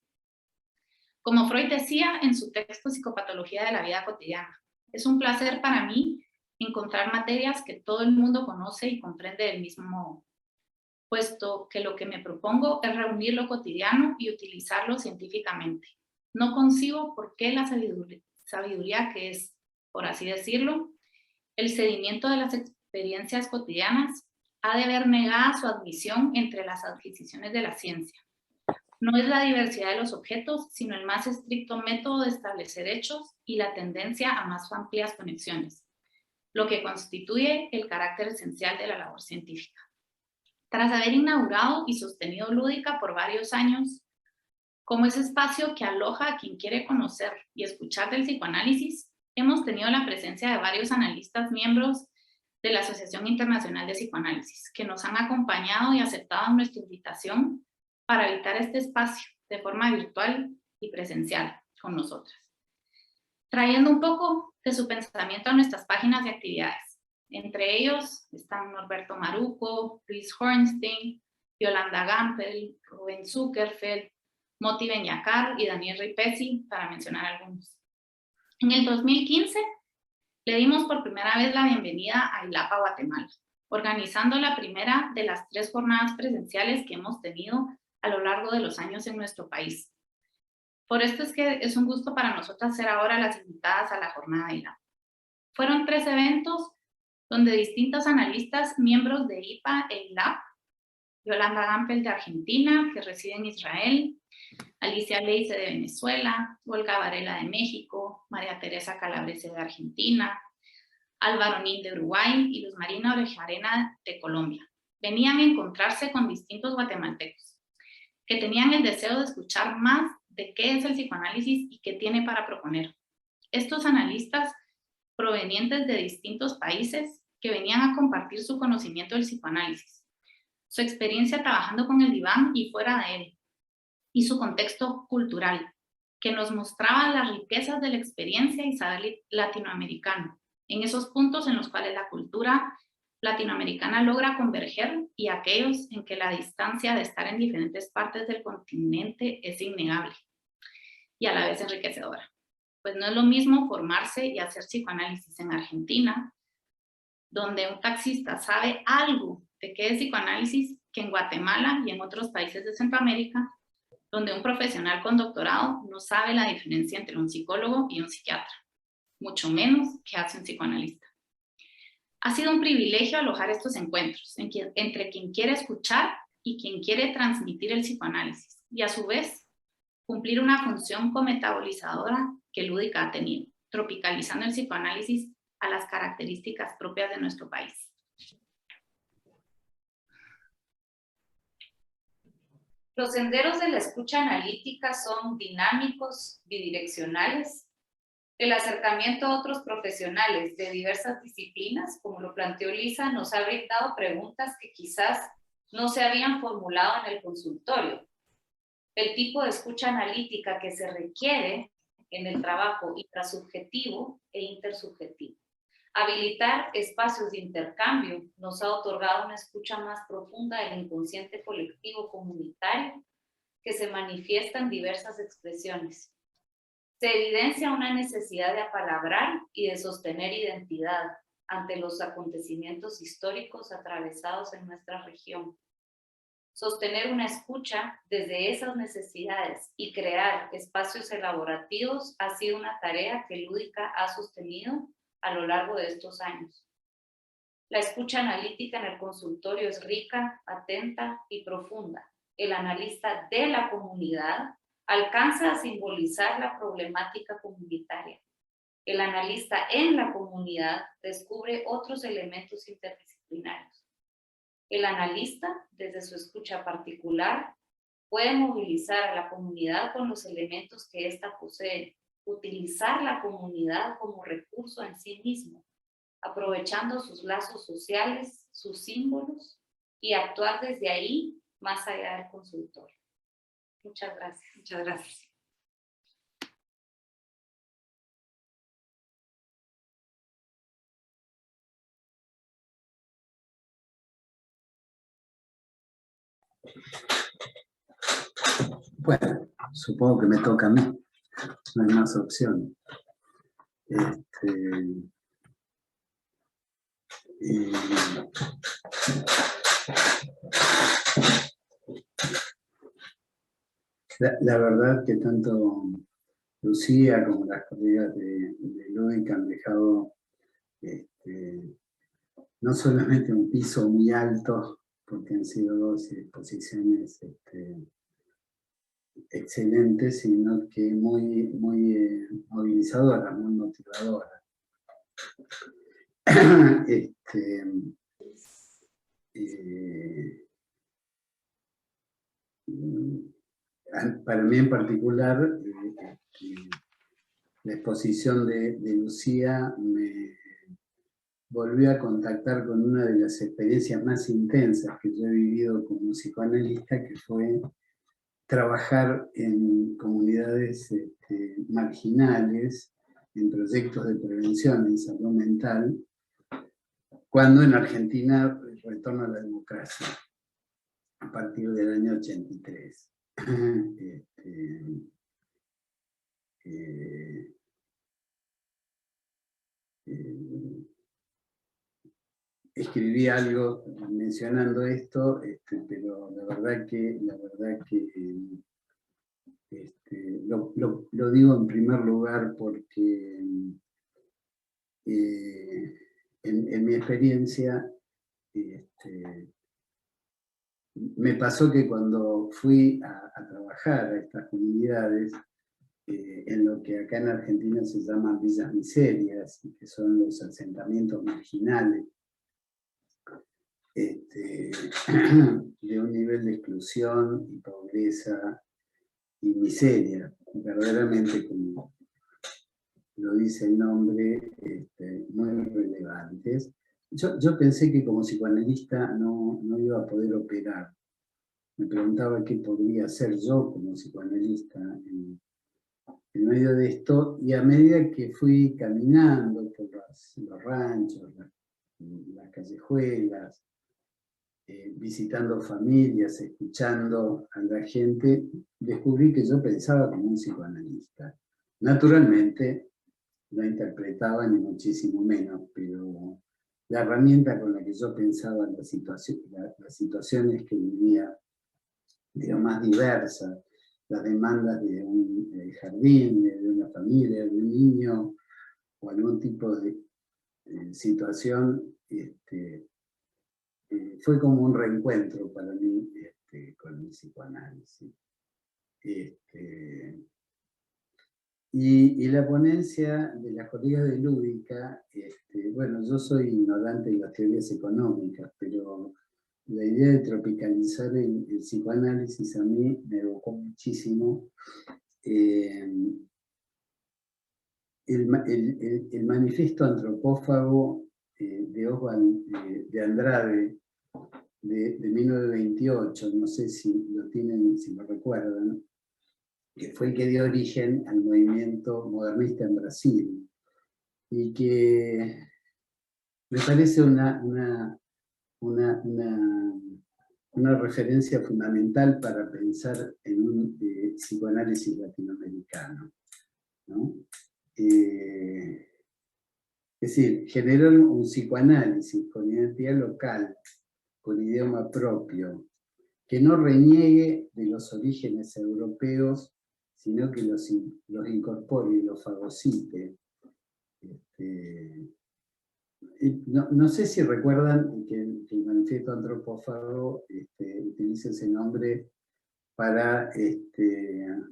Como Freud decía en su texto Psicopatología de la vida cotidiana, es un placer para mí encontrar materias que todo el mundo conoce y comprende del mismo modo, puesto que lo que me propongo es reunir lo cotidiano y utilizarlo científicamente. No concibo por qué la sabiduría que es, por así decirlo, el sedimento de las experiencias cotidianas, ha de ver negada su admisión entre las adquisiciones de la ciencia. No es la diversidad de los objetos, sino el más estricto método de establecer hechos y la tendencia a más amplias conexiones, lo que constituye el carácter esencial de la labor científica. Tras haber inaugurado y sostenido Lúdica por varios años, como ese espacio que aloja a quien quiere conocer y escuchar del psicoanálisis, hemos tenido la presencia de varios analistas miembros de la Asociación Internacional de Psicoanálisis, que nos han acompañado y aceptado nuestra invitación para habitar este espacio de forma virtual y presencial con nosotras, trayendo un poco de su pensamiento a nuestras páginas de actividades. Entre ellos están Norberto Maruco, Luis Hornstein, Yolanda Gampel, Rubén Zuckerfeld, Moti Beñacar y Daniel Ripesi, para mencionar algunos. En el 2015 le dimos por primera vez la bienvenida a ILAPA Guatemala, organizando la primera de las 3 jornadas presenciales que hemos tenido a lo largo de los años en nuestro país. Por esto es que es un gusto para nosotras ser ahora las invitadas a la jornada de ILAPA. Fueron 3 eventos donde distintos analistas, miembros de IPA e ILAP, Yolanda Gampel de Argentina, que reside en Israel, Alicia Leice de Venezuela, Olga Varela de México, María Teresa Calabrese de Argentina, Álvaro Nin de Uruguay y Luz Marina Orejarena de Colombia. Venían a encontrarse con distintos guatemaltecos que tenían el deseo de escuchar más de qué es el psicoanálisis y qué tiene para proponer. Estos analistas provenientes de distintos países que venían a compartir su conocimiento del psicoanálisis, su experiencia trabajando con el diván y fuera de él, y su contexto cultural, que nos mostraba las riquezas de la experiencia y saber latinoamericano, en esos puntos en los cuales la cultura latinoamericana logra converger y aquellos en que la distancia de estar en diferentes partes del continente es innegable y a la vez enriquecedora. Pues no es lo mismo formarse y hacer psicoanálisis en Argentina, donde un taxista sabe algo de qué es psicoanálisis, que en Guatemala y en otros países de Centroamérica, donde un profesional con doctorado no sabe la diferencia entre un psicólogo y un psiquiatra, mucho menos que hace un psicoanalista. Ha sido un privilegio alojar estos encuentros entre quien quiere escuchar y quien quiere transmitir el psicoanálisis, y a su vez cumplir una función cometabolizadora que Lúdica ha tenido, tropicalizando el psicoanálisis a las características propias de nuestro país. Los senderos de la escucha analítica son dinámicos, bidireccionales. El acercamiento a otros profesionales de diversas disciplinas, como lo planteó Lisa, nos ha brindado preguntas que quizás no se habían formulado en el consultorio. El tipo de escucha analítica que se requiere en el trabajo intrasubjetivo e intersubjetivo. Habilitar espacios de intercambio nos ha otorgado una escucha más profunda del inconsciente colectivo comunitario que se manifiesta en diversas expresiones. Se evidencia una necesidad de apalabrar y de sostener identidad ante los acontecimientos históricos atravesados en nuestra región. Sostener una escucha desde esas necesidades y crear espacios elaborativos ha sido una tarea que Lúdica ha sostenido a lo largo de estos años. La escucha analítica en el consultorio es rica, atenta y profunda. El analista de la comunidad alcanza a simbolizar la problemática comunitaria. El analista en la comunidad descubre otros elementos interdisciplinarios. El analista, desde su escucha particular, puede movilizar a la comunidad con los elementos que ésta posee, utilizar la comunidad como recurso en sí mismo, aprovechando sus lazos sociales, sus símbolos, y actuar desde ahí más allá del consultorio. Muchas gracias. Muchas gracias. Bueno, supongo que me toca a mí, no hay más opciones. La verdad que tanto Lucía como las colegas de Lúdica han dejado no solamente un piso muy alto, porque han sido 2 exposiciones excelentes, sino que muy movilizadoras, muy motivadoras. Para mí en particular, la exposición de Lucía me volvió a contactar con una de las experiencias más intensas que yo he vivido como psicoanalista, que fue trabajar en comunidades marginales, en proyectos de prevención en salud mental, cuando en Argentina retorna a la democracia, a partir del año 83. escribí algo mencionando esto, pero la verdad que lo digo en primer lugar porque en mi experiencia me pasó que cuando fui a trabajar a estas comunidades, en lo que acá en Argentina se llaman villas miserias, que son los asentamientos marginales, de un nivel de exclusión y pobreza y miseria, verdaderamente, como lo dice el nombre, muy relevantes. Yo pensé que como psicoanalista no iba a poder operar. Me preguntaba qué podría hacer yo como psicoanalista en medio de esto, y a medida que fui caminando por los ranchos, las callejuelas, visitando familias, escuchando a la gente, descubrí que yo pensaba como un psicoanalista. Naturalmente, no interpretaba ni muchísimo menos, pero la herramienta con la que yo pensaba las situaciones que vivía, de lo más diversas, las demandas de un jardín, de una familia, de un niño, o algún tipo de situación, fue como un reencuentro para mí con el psicoanálisis. Y la ponencia de las colegas de Lúdica, bueno, yo soy ignorante de las teorías económicas, pero la idea de tropicalizar el psicoanálisis a mí me evocó muchísimo el manifiesto antropófago de Oswald de Andrade, de 1928, no sé si lo tienen, si lo recuerdan, que fue el que dio origen al movimiento modernista en Brasil, y que me parece una referencia fundamental para pensar en un psicoanálisis latinoamericano, ¿no? Es decir, generar un psicoanálisis con identidad local, con idioma propio, que no reniegue de los orígenes europeos, sino que los incorpore y los fagocite. No sé si recuerdan que el manifiesto antropófago utiliza ese nombre para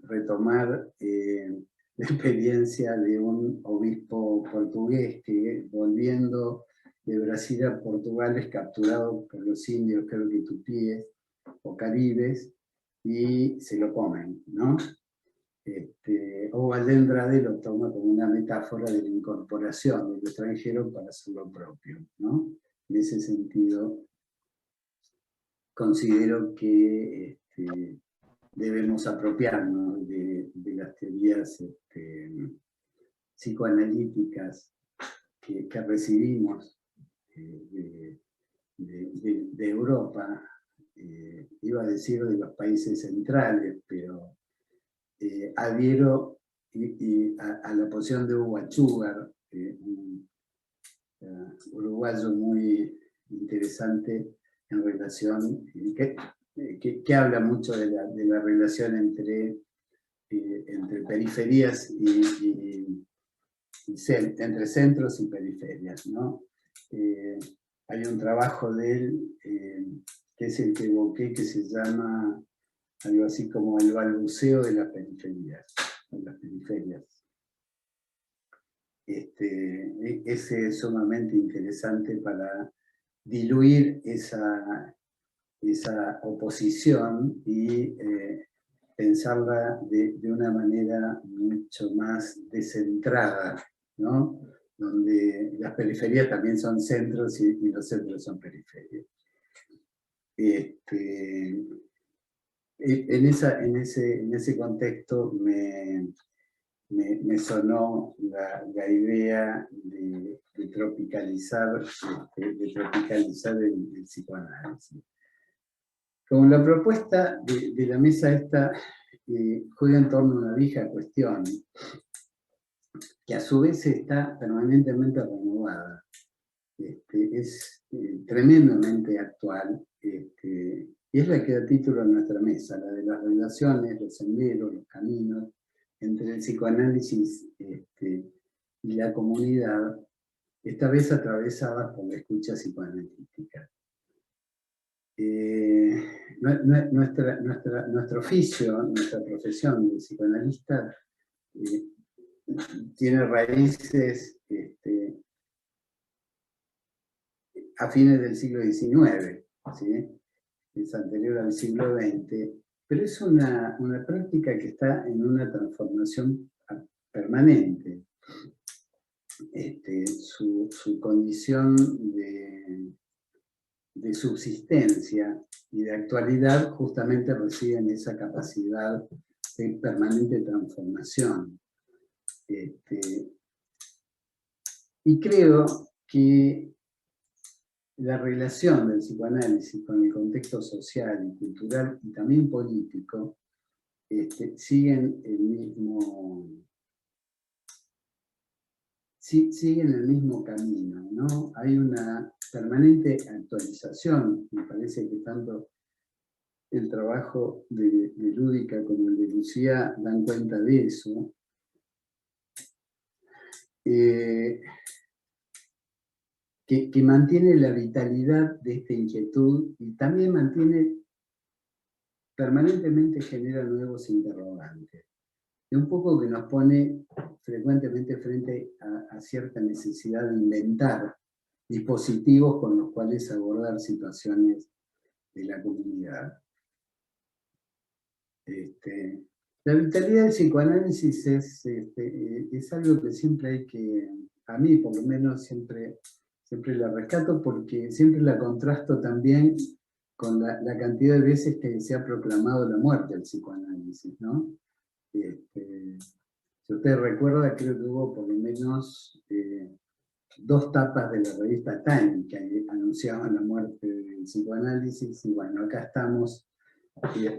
retomar la experiencia de un obispo portugués que, volviendo de Brasil a Portugal, es capturado por los indios, creo que tupíes o caribes, y se lo comen, ¿no? Oswald de Andrade lo toma como una metáfora de la incorporación del extranjero para hacer lo propio, ¿no? En ese sentido, considero que debemos apropiarnos de las teorías psicoanalíticas que recibimos de Europa, iba a decir de los países centrales, pero adhiero a la posición de Hugo Achúcar, un uruguayo muy interesante en relación, que habla mucho de la relación entre periferias entre centros y periferias, ¿no? Hay un trabajo de él, que es el que evoqué, que se llama algo así como el balbuceo de las periferias. Ese es sumamente interesante para diluir esa oposición y pensarla de una manera mucho más descentrada, ¿no? Donde las periferias también son centros y los centros son periferias. En ese contexto me sonó la idea de tropicalizar el psicoanálisis. Como la propuesta de la mesa esta juega en torno a una vieja cuestión, que a su vez está permanentemente renovada. Es tremendamente actual, y es la que da título a nuestra mesa, la de las relaciones, los senderos, los caminos entre el psicoanálisis y la comunidad, esta vez atravesadas por la escucha psicoanalítica. Nuestro oficio, nuestra profesión de psicoanalista tiene raíces a fines del siglo XIX, ¿sí? Es anterior al siglo XX, pero es una práctica que está en una transformación permanente. Su condición de subsistencia y de actualidad justamente reside en esa capacidad de permanente transformación. Y creo que la relación del psicoanálisis con el contexto social y cultural y también político siguen el mismo camino, ¿no? Hay una permanente actualización, me parece que tanto el trabajo de Lúdica como el de Lucía dan cuenta de eso. Que mantiene la vitalidad de esta inquietud y también permanentemente genera nuevos interrogantes. Y un poco que nos pone frecuentemente frente a cierta necesidad de inventar dispositivos con los cuales abordar situaciones de la comunidad. La vitalidad del psicoanálisis es algo que siempre hay que, a mí por lo menos siempre la rescato, porque siempre la contrasto también con la cantidad de veces que se ha proclamado la muerte del psicoanálisis, ¿no? Si usted recuerda, creo que hubo por lo menos 2 tapas de la revista Time que anunciaban la muerte del psicoanálisis, y bueno, acá estamos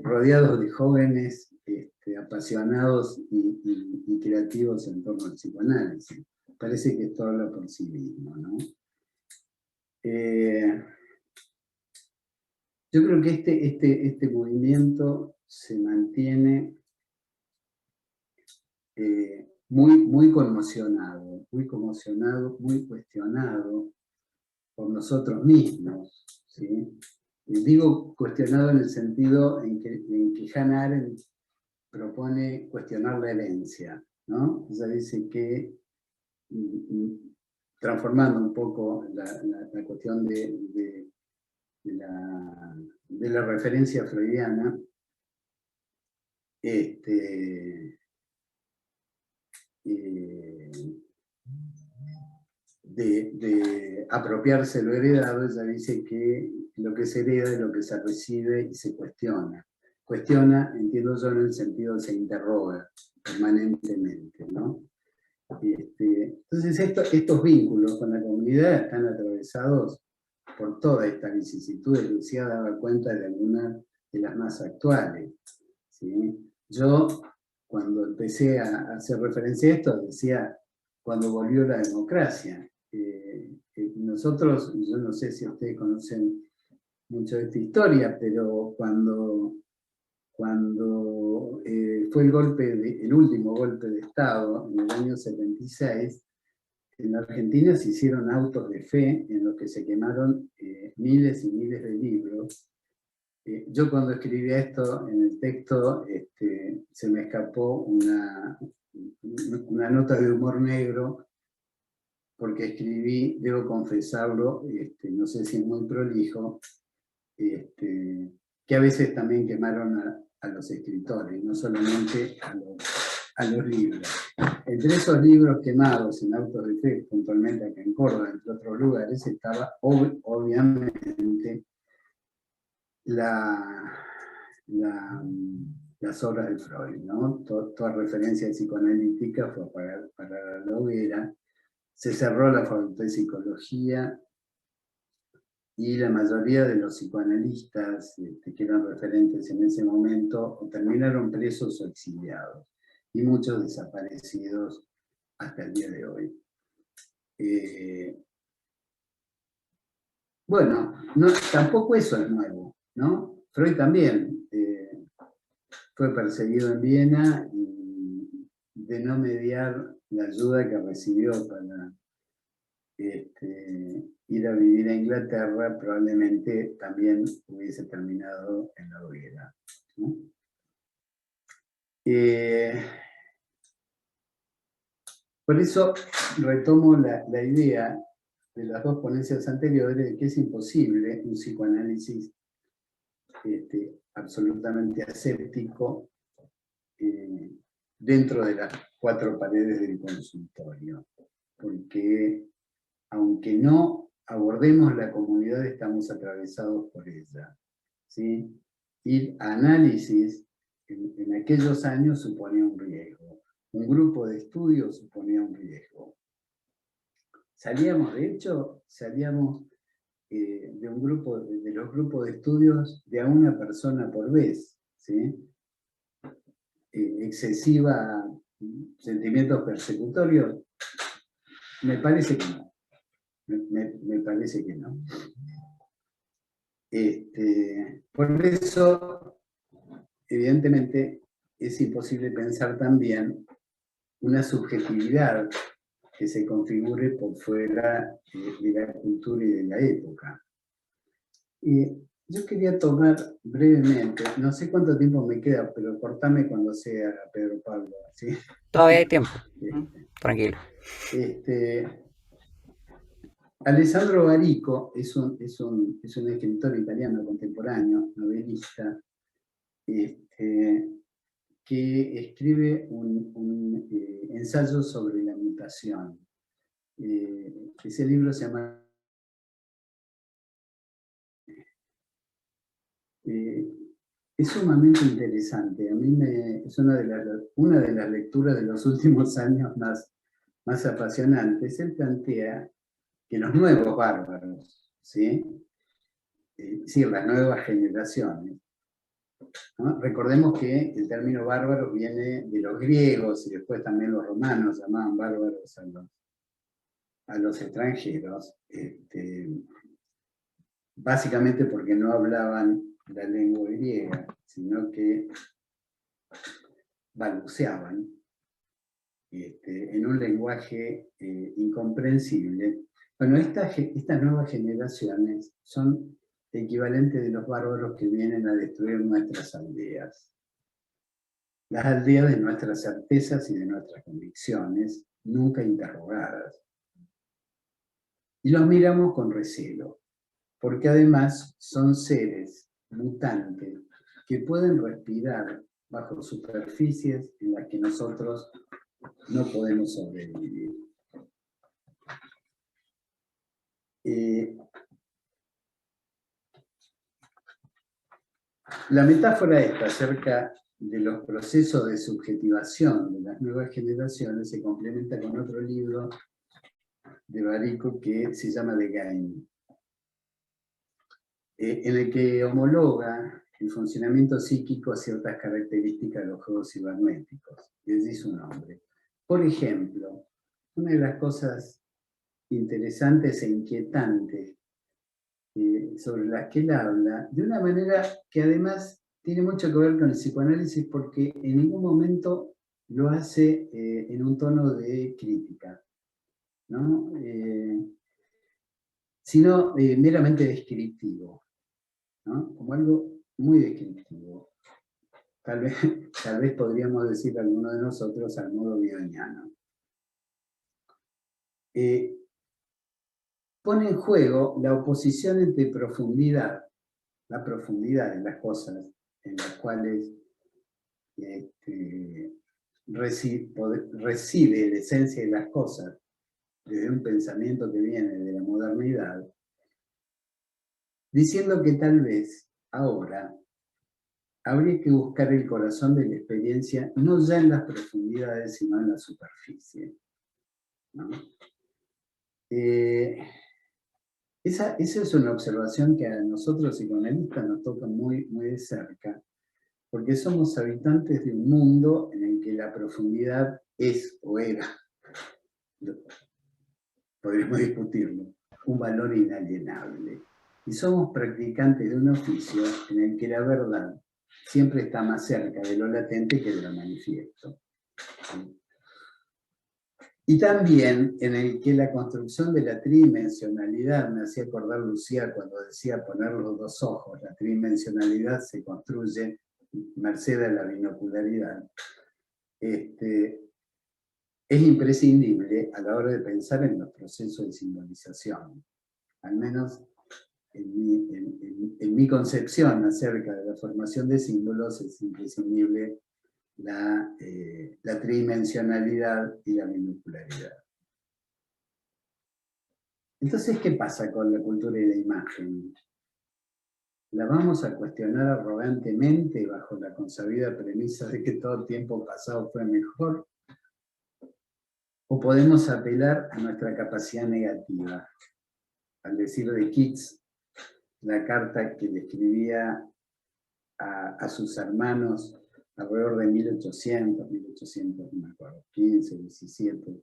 rodeados de jóvenes apasionados y creativos en torno al psicoanálisis. Parece que esto habla por sí mismo, ¿no? Yo creo que este movimiento se mantiene muy conmocionado, muy cuestionado por nosotros mismos, ¿sí? Y digo cuestionado en el sentido en que Hannah Arendt propone cuestionar la herencia, ¿no? Ella dice que, transformando un poco la cuestión de la referencia freudiana, de apropiarse lo heredado, ella dice que lo que se hereda es lo que se recibe y se cuestiona. Cuestiona, entiendo yo, en el sentido de se interroga permanentemente, ¿no? Entonces estos vínculos con la comunidad están atravesados por toda esta vicisitud. Lucía daba cuenta de algunas de las más actuales, ¿sí? Yo, cuando empecé a hacer referencia a esto, decía, cuando volvió la democracia. Nosotros, yo no sé si ustedes conocen mucho de esta historia, pero cuando fue el último golpe de Estado, en el año 76, en la Argentina se hicieron autos de fe en los que se quemaron miles y miles de libros. Yo cuando escribí esto en el texto, se me escapó una nota de humor negro, porque escribí, debo confesarlo, no sé si es muy prolijo, que a veces también quemaron a los escritores, no solamente a los libros. Entre esos libros quemados en autos de fe, puntualmente acá en Córdoba, entre otros lugares, estaba obviamente las obras de Freud, ¿no? Toda referencia psicoanalítica fue para la hoguera. Se cerró la facultad de psicología y la mayoría de los psicoanalistas que eran referentes en ese momento o terminaron presos o exiliados, y muchos desaparecidos hasta el día de hoy. Bueno, tampoco eso es nuevo, ¿no? Freud también fue perseguido en Viena y de no mediar la ayuda que recibió para ir a vivir a Inglaterra, probablemente también hubiese terminado en la hoguera, ¿no? Por eso retomo la idea de las dos ponencias anteriores de que es imposible un psicoanálisis absolutamente aséptico dentro de las cuatro paredes del consultorio, porque aunque no abordemos la comunidad, estamos atravesados por ella, ¿sí? Ir a análisis en aquellos años suponía un riesgo, un grupo de estudio suponía un riesgo. Salíamos de un grupo, de los grupos de estudios de a una persona por vez, ¿sí? Excesiva sentimientos persecutorios, me parece que no. Me parece que no. Por eso, evidentemente, es imposible pensar también una subjetividad que se configure por fuera de la cultura y de la época. Yo quería tomar brevemente, no sé cuánto tiempo me queda, pero cortame cuando sea, Pedro Pablo, ¿sí? Todavía hay tiempo. Tranquilo. Alessandro Barico es un escritor italiano contemporáneo, novelista, que escribe un ensayo sobre la mutación. Ese libro se llama... es sumamente interesante. A mí es una de las lecturas de los últimos años más apasionantes. Él plantea que los nuevos bárbaros, ¿sí? Las nuevas generaciones, ¿no? Recordemos que el término bárbaro viene de los griegos y después también los romanos llamaban bárbaros a los extranjeros, básicamente porque no hablaban la lengua griega, sino que balbuceaban en un lenguaje incomprensible. Bueno, estas nuevas generaciones son equivalentes de los bárbaros que vienen a destruir nuestras aldeas. Las aldeas de nuestras certezas y de nuestras convicciones, nunca interrogadas. Y los miramos con recelo, porque además son seres mutantes que pueden respirar bajo superficies en las que nosotros no podemos sobrevivir. La metáfora esta acerca de los procesos de subjetivación de las nuevas generaciones se complementa con otro libro de Barico que se llama The Game, en el que homologa el funcionamiento psíquico a ciertas características de los juegos cibernéticos, y allí su nombre. Por ejemplo, una de las cosas interesantes e inquietantes sobre las que él habla, de una manera que además tiene mucho que ver con el psicoanálisis, porque en ningún momento lo hace en un tono de crítica, ¿no? Sino meramente descriptivo, ¿no? Como algo muy descriptivo. Tal vez podríamos decir alguno de nosotros al modo bioniano. Pone en juego la oposición entre profundidad, la profundidad de las cosas en las cuales recibe la esencia de las cosas desde un pensamiento que viene de la modernidad, diciendo que tal vez ahora habría que buscar el corazón de la experiencia no ya en las profundidades, sino en la superficie, ¿no? Esa es una observación que a nosotros psicoanalistas nos toca muy, muy de cerca, porque somos habitantes de un mundo en el que la profundidad es o era, podríamos discutirlo, un valor inalienable. Y somos practicantes de un oficio en el que la verdad siempre está más cerca de lo latente que de lo manifiesto. Y también en el que la construcción de la tridimensionalidad, me hacía acordar Lucía cuando decía poner los dos ojos, la tridimensionalidad se construye merced a la binocularidad, es imprescindible a la hora de pensar en los procesos de simbolización. Al menos en mi concepción acerca de la formación de símbolos es imprescindible la tridimensionalidad y la binocularidad. Entonces, ¿qué pasa con la cultura y la imagen? ¿La vamos a cuestionar arrogantemente bajo la consabida premisa de que todo tiempo pasado fue mejor? ¿O podemos apelar a nuestra capacidad negativa? Al decir de Keats, la carta que le escribía a sus hermanos alrededor de 1800, no me acuerdo, 15, 17,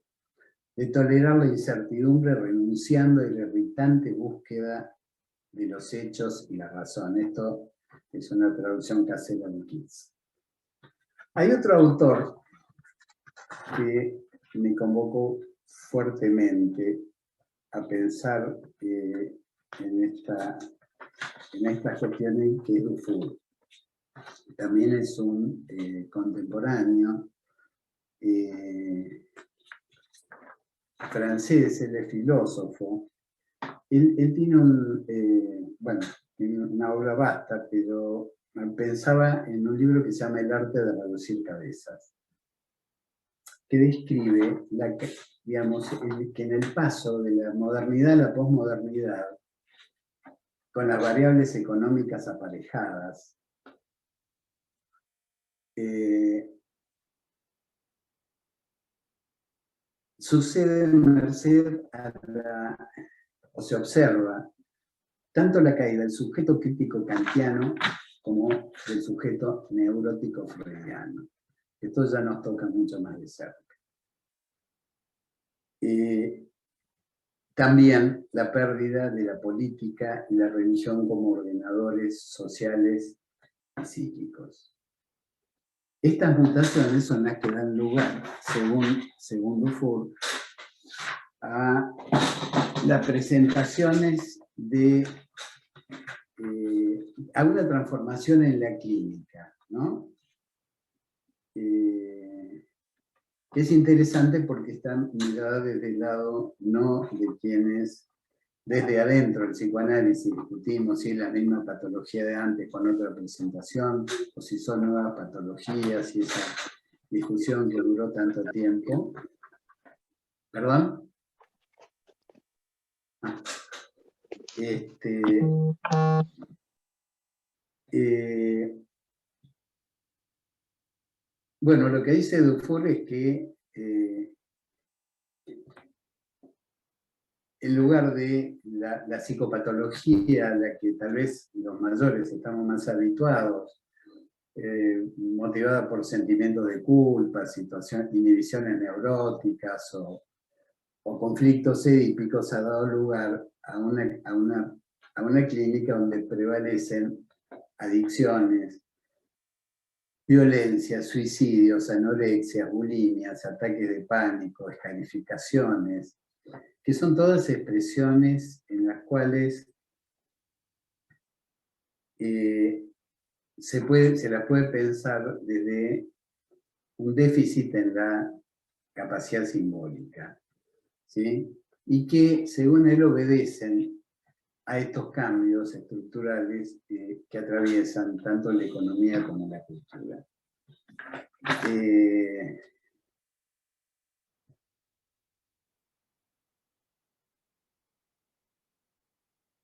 de tolerar la incertidumbre renunciando a la irritante búsqueda de los hechos y la razón. Esto es una traducción casera de Keats. Hay otro autor que me convocó fuertemente a pensar en estas cuestiones, que es Dufour. También es un contemporáneo francés, él es filósofo. Él tiene tiene una obra vasta, pero pensaba en un libro que se llama El arte de reducir cabezas, que describe que en el paso de la modernidad a la posmodernidad, con las variables económicas aparejadas, sucede merced o se observa tanto la caída del sujeto crítico kantiano como del sujeto neurótico freudiano. Esto ya nos toca mucho más de cerca. También la pérdida de la política y la religión como ordenadores sociales y psíquicos. Estas mutaciones son las que dan lugar, según Dufour, a las presentaciones a una transformación en la clínica, ¿no? Es interesante porque están miradas desde el lado no de quienes, desde adentro del psicoanálisis, discutimos si es la misma patología de antes con otra presentación, o si son nuevas patologías, y esa discusión que duró tanto tiempo. ¿Perdón? Bueno, lo que dice Dufour es que en lugar de la psicopatología a la que tal vez los mayores estamos más habituados, motivada por sentimientos de culpa, inhibiciones neuróticas o conflictos edípicos, ha dado lugar a una clínica donde prevalecen adicciones, violencia, suicidios, anorexias, bulimias, ataques de pánico, escarificaciones, que son todas expresiones en las cuales se las puede pensar desde un déficit en la capacidad simbólica, ¿sí? Y que, según él, obedecen a estos cambios estructurales que atraviesan tanto la economía como la cultura.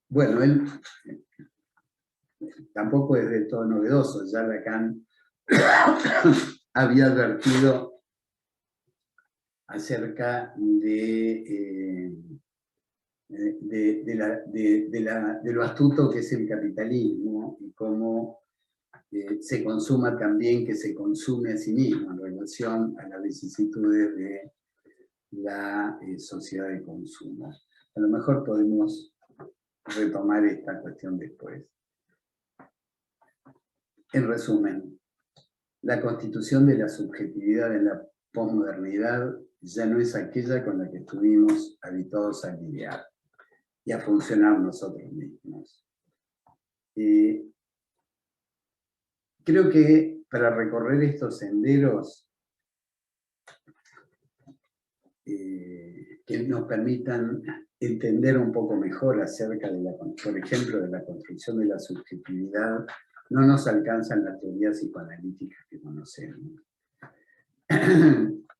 Bueno, él tampoco es del todo novedoso, ya Lacan había advertido acerca de de lo astuto que es el capitalismo y cómo se consuma también, que se consume a sí mismo en relación a las vicisitudes de la sociedad de consumo. A lo mejor podemos retomar esta cuestión después. En resumen, la constitución de la subjetividad en la posmodernidad ya no es aquella con la que estuvimos habituados a lidiar y a funcionar nosotros mismos. Creo que para recorrer estos senderos que nos permitan entender un poco mejor acerca de por ejemplo, de la construcción de la subjetividad, no nos alcanzan las teorías psicoanalíticas que conocemos.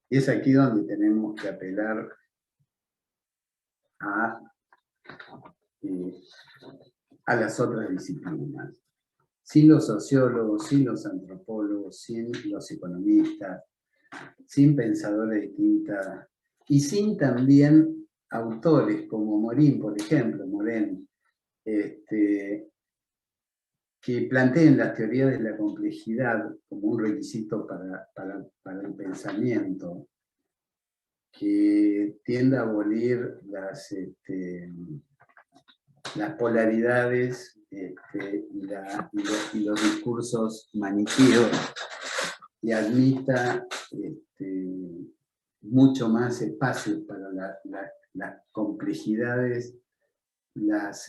Y es aquí donde tenemos que apelar a las otras disciplinas. Sin los sociólogos, sin los antropólogos, sin los economistas, sin pensadores distintas, y sin también autores como Morin, por ejemplo, que planteen las teorías de la complejidad como un requisito para el pensamiento, que tiende a abolir las polaridades y los discursos maniqueos, y admita mucho más espacios para las complejidades, las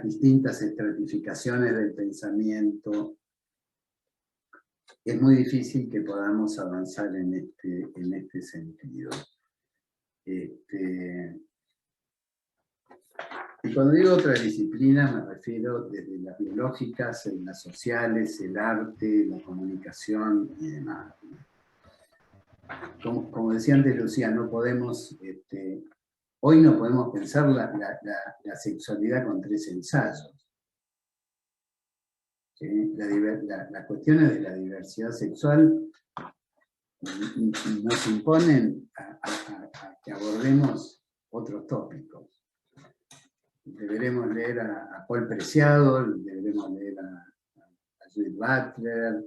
distintas estratificaciones del pensamiento. Es muy difícil que podamos avanzar en este sentido. Y cuando digo otras disciplinas me refiero desde las biológicas, las sociales, el arte, la comunicación y demás. Como decía antes Lucía, no podemos, hoy no podemos pensar la sexualidad con 3 ensayos. ¿Sí? Las cuestiones de la diversidad sexual nos imponen a que abordemos otros tópicos. Deberemos leer a Paul Preciado, deberemos leer a Judith Butler,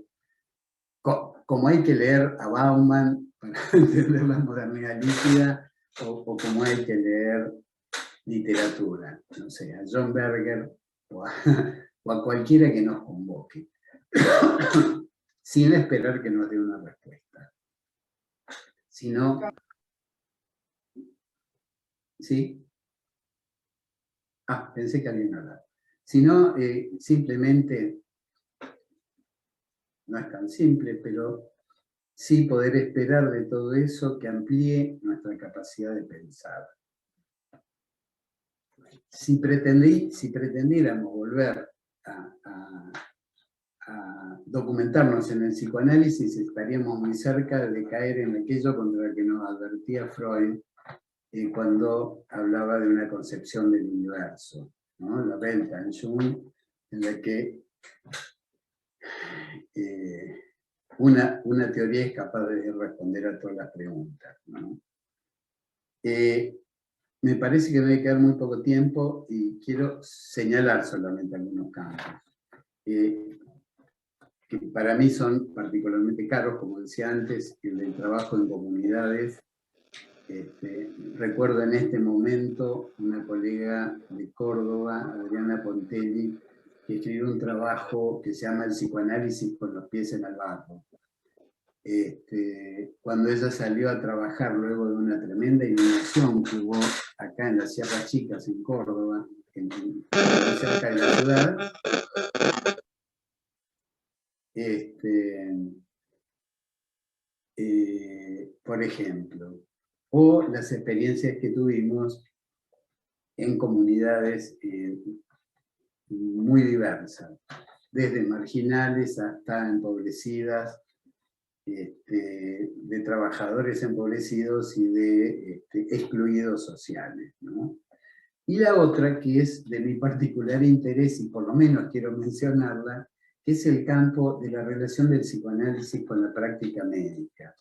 como hay que leer a Bauman para entender la modernidad líquida, o como hay que leer literatura, no sé, a John Berger o a cualquiera que nos convoque, sin esperar que nos dé una respuesta. Sino, ¿sí? Pensé que alguien hablaba. Sino, simplemente, no es tan simple, pero sí poder esperar de todo eso que amplíe nuestra capacidad de pensar. Si pretendiéramos volver a documentarnos en el psicoanálisis, estaríamos muy cerca de caer en aquello contra lo que nos advertía Freud cuando hablaba de una concepción del universo, ¿no? La Weltanschauung, en la que una teoría es capaz de responder a todas las preguntas, ¿no? Me parece que me debe quedar muy poco tiempo y quiero señalar solamente algunos campos que para mí son particularmente caros, como decía antes, el del trabajo en comunidades. Recuerdo en este momento una colega de Córdoba, Adriana Pontelli, que escribió un trabajo que se llama El psicoanálisis con los pies en el barro. Cuando ella salió a trabajar luego de una tremenda inundación que hubo acá en las Sierras Chicas, en Córdoba, cerca de la ciudad, por ejemplo, o las experiencias que tuvimos en comunidades muy diversas, desde marginales hasta empobrecidas, de trabajadores empobrecidos y de excluidos sociales, ¿no? Y la otra, que es de mi particular interés, y por lo menos quiero mencionarla, que es el campo de la relación del psicoanálisis con la práctica médica.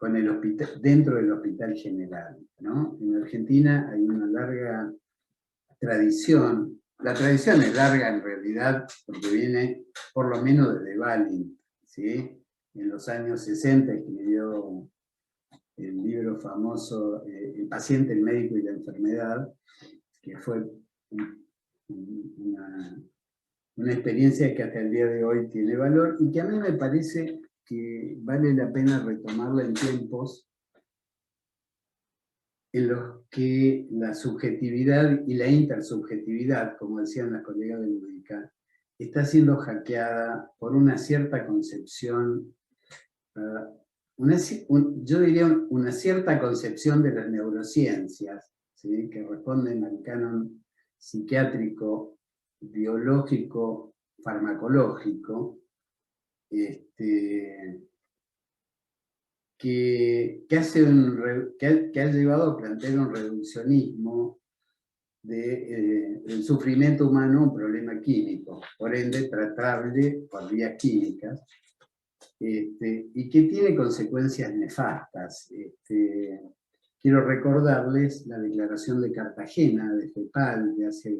con el hospital, dentro del Hospital General, ¿no? En Argentina hay una larga tradición, la tradición es larga en realidad, porque viene por lo menos desde Balint, ¿sí? En los años 60 escribió el libro famoso El paciente, el médico y la enfermedad, que fue una experiencia que hasta el día de hoy tiene valor y que a mí me parece que vale la pena retomarla en tiempos en los que la subjetividad y la intersubjetividad, como decían las colegas de Lúdica, está siendo hackeada por una cierta concepción, yo diría una cierta concepción de las neurociencias, ¿sí? Que responden al canon psiquiátrico, biológico, farmacológico, que ha llevado a plantear un reduccionismo del sufrimiento humano, un problema químico, por ende tratable por vías químicas, y que tiene consecuencias nefastas. Quiero recordarles la declaración de Cartagena, de FEPAL, de hace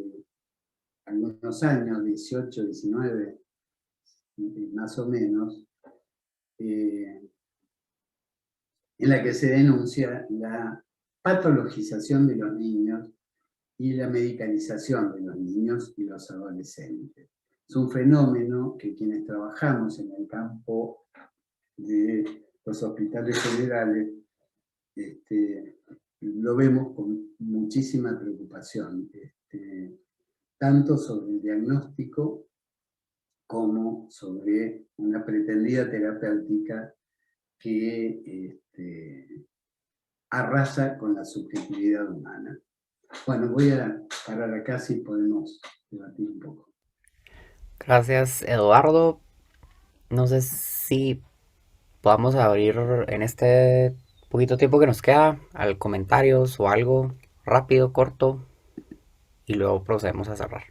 algunos años, 18, 19, más o menos, en la que se denuncia la patologización de los niños y la medicalización de los niños y los adolescentes. Es un fenómeno que quienes trabajamos en el campo de los hospitales generales lo vemos con muchísima preocupación, tanto sobre el diagnóstico como sobre una pretendida terapéutica que arrasa con la subjetividad humana. Bueno, voy a parar acá si podemos debatir un poco. Gracias, Eduardo. No sé si podamos abrir en este poquito tiempo que nos queda al comentarios o algo rápido, corto, y luego procedemos a cerrar.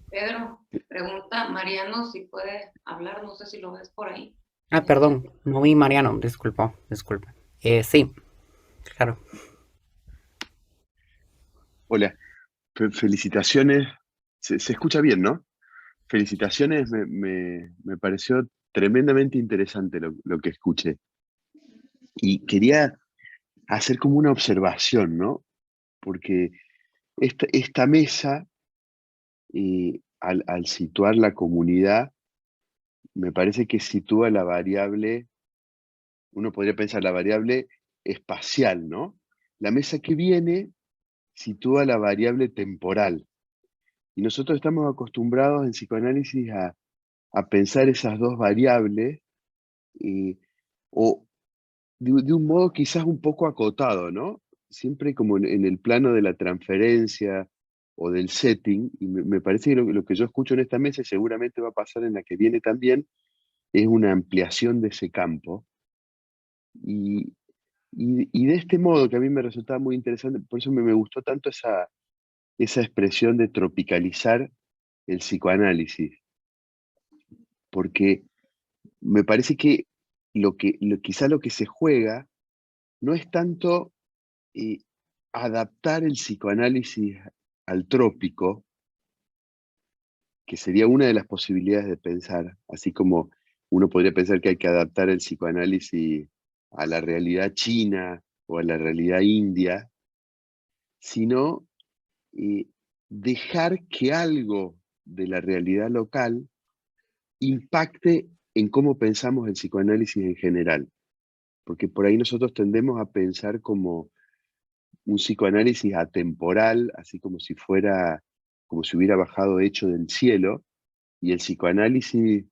Pedro, pregunta Mariano si puede hablar, no sé si lo ves por ahí. Ah, perdón, no vi Mariano, disculpa. Sí, claro. Hola, felicitaciones. Se escucha bien, ¿no? Felicitaciones, me pareció tremendamente interesante lo que escuché. Y quería hacer como una observación, ¿no? Porque esta mesa, al situar la comunidad, me parece que sitúa la variable, uno podría pensar la variable espacial, ¿no? La mesa que viene sitúa la variable temporal. Y nosotros estamos acostumbrados en psicoanálisis a pensar esas dos variables, o de un modo quizás un poco acotado, ¿no? Siempre como en el plano de la transferencia o del setting, y me parece que lo que yo escucho en esta mesa, y seguramente va a pasar en la que viene también, es una ampliación de ese campo. Y de este modo, que a mí me resultaba muy interesante, por eso me gustó tanto esa expresión de tropicalizar el psicoanálisis, porque me parece que quizá lo que se juega no es tanto adaptar el psicoanálisis al trópico, que sería una de las posibilidades de pensar, así como uno podría pensar que hay que adaptar el psicoanálisis a la realidad china o a la realidad india, sino dejar que algo de la realidad local impacte en cómo pensamos el psicoanálisis en general. Porque por ahí nosotros tendemos a pensar como un psicoanálisis atemporal, así como si hubiera bajado hecho del cielo, y el psicoanálisis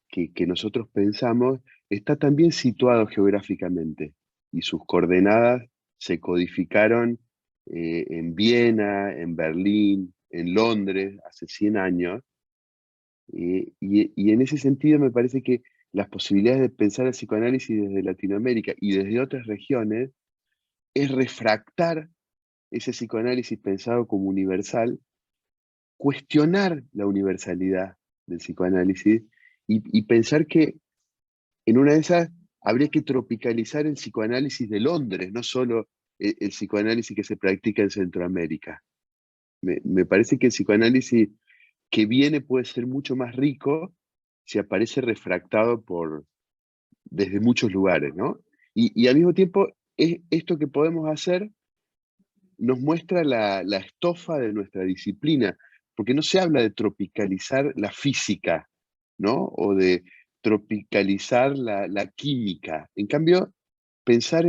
que nosotros pensamos está también situado geográficamente, y sus coordenadas se codificaron en Viena, en Berlín, en Londres, hace 100 años, y en ese sentido me parece que las posibilidades de pensar el psicoanálisis desde Latinoamérica y desde otras regiones es refractar ese psicoanálisis pensado como universal, cuestionar la universalidad del psicoanálisis y pensar que en una de esas habría que tropicalizar el psicoanálisis de Londres, no solo el psicoanálisis que se practica en Centroamérica. Me parece que el psicoanálisis que viene puede ser mucho más rico si aparece refractado desde muchos lugares, ¿no? Y al mismo tiempo, esto que podemos hacer nos muestra la estofa de nuestra disciplina, porque no se habla de tropicalizar la física, ¿no? O de tropicalizar la química. En cambio, pensar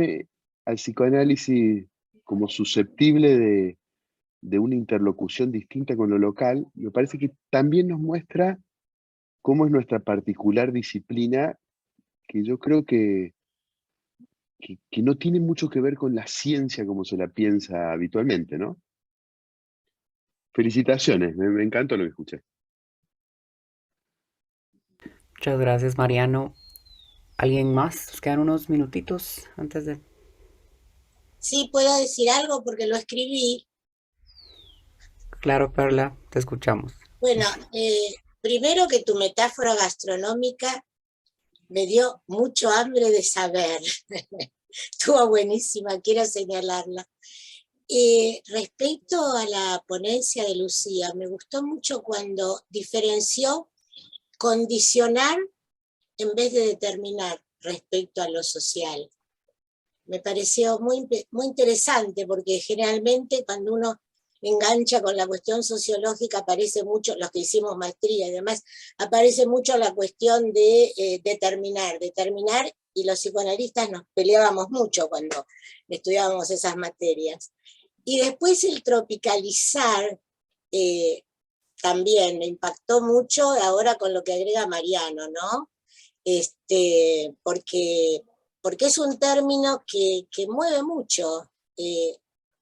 al psicoanálisis como susceptible de una interlocución distinta con lo local, me parece que también nos muestra cómo es nuestra particular disciplina, que yo creo que no tiene mucho que ver con la ciencia como se la piensa habitualmente, ¿no? Felicitaciones, me encantó lo que escuché. Muchas gracias, Mariano. ¿Alguien más? Nos quedan unos minutitos antes de... Sí, puedo decir algo porque lo escribí. Claro, Perla, te escuchamos. Bueno, primero que tu metáfora gastronómica me dio mucho hambre de saber. Estuvo buenísima, quiero señalarla. Respecto a la ponencia de Lucía, me gustó mucho cuando diferenció condicionar en vez de determinar respecto a lo social. Me pareció muy interesante porque generalmente cuando uno engancha con la cuestión sociológica aparece mucho, los que hicimos maestría y demás, aparece mucho la cuestión de determinar, y los psicoanalistas nos peleábamos mucho cuando estudiábamos esas materias. Y después el tropicalizar también me impactó mucho ahora con lo que agrega Mariano, ¿no? Porque es un término que mueve mucho,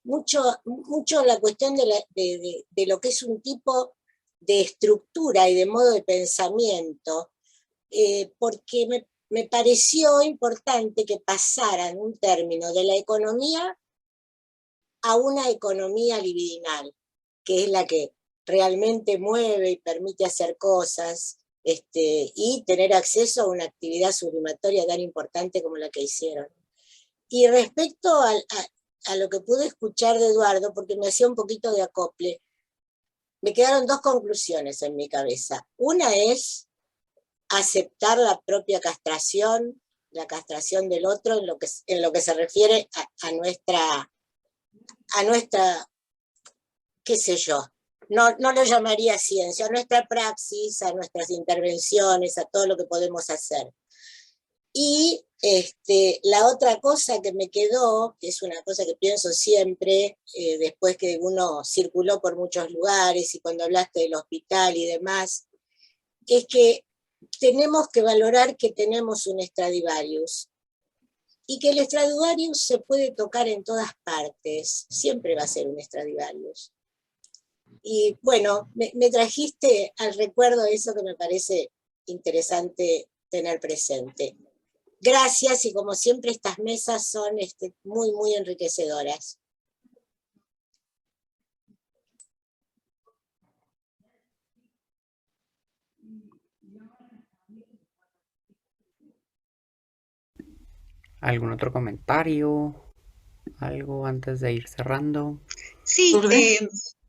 mucho la cuestión de lo que es un tipo de estructura y de modo de pensamiento, porque me pareció importante que pasaran un término de la economía a una economía libidinal, que es la que realmente mueve y permite hacer cosas, y tener acceso a una actividad sublimatoria tan importante como la que hicieron. Y respecto a lo que pude escuchar de Eduardo, porque me hacía un poquito de acople, me quedaron dos conclusiones en mi cabeza. Una es aceptar la propia castración, la castración del otro en lo que se refiere a nuestra, qué sé yo, no lo llamaría ciencia, a nuestra praxis, a nuestras intervenciones, a todo lo que podemos hacer. Y la otra cosa que me quedó, que es una cosa que pienso siempre, después que uno circuló por muchos lugares y cuando hablaste del hospital y demás, es que tenemos que valorar que tenemos un Stradivarius y que el Stradivarius se puede tocar en todas partes, siempre va a ser un Stradivarius. Y bueno, me trajiste al recuerdo eso que me parece interesante tener presente. Gracias, y como siempre estas mesas son muy, muy enriquecedoras. ¿Algún otro comentario? ¿Algo antes de ir cerrando? Sí,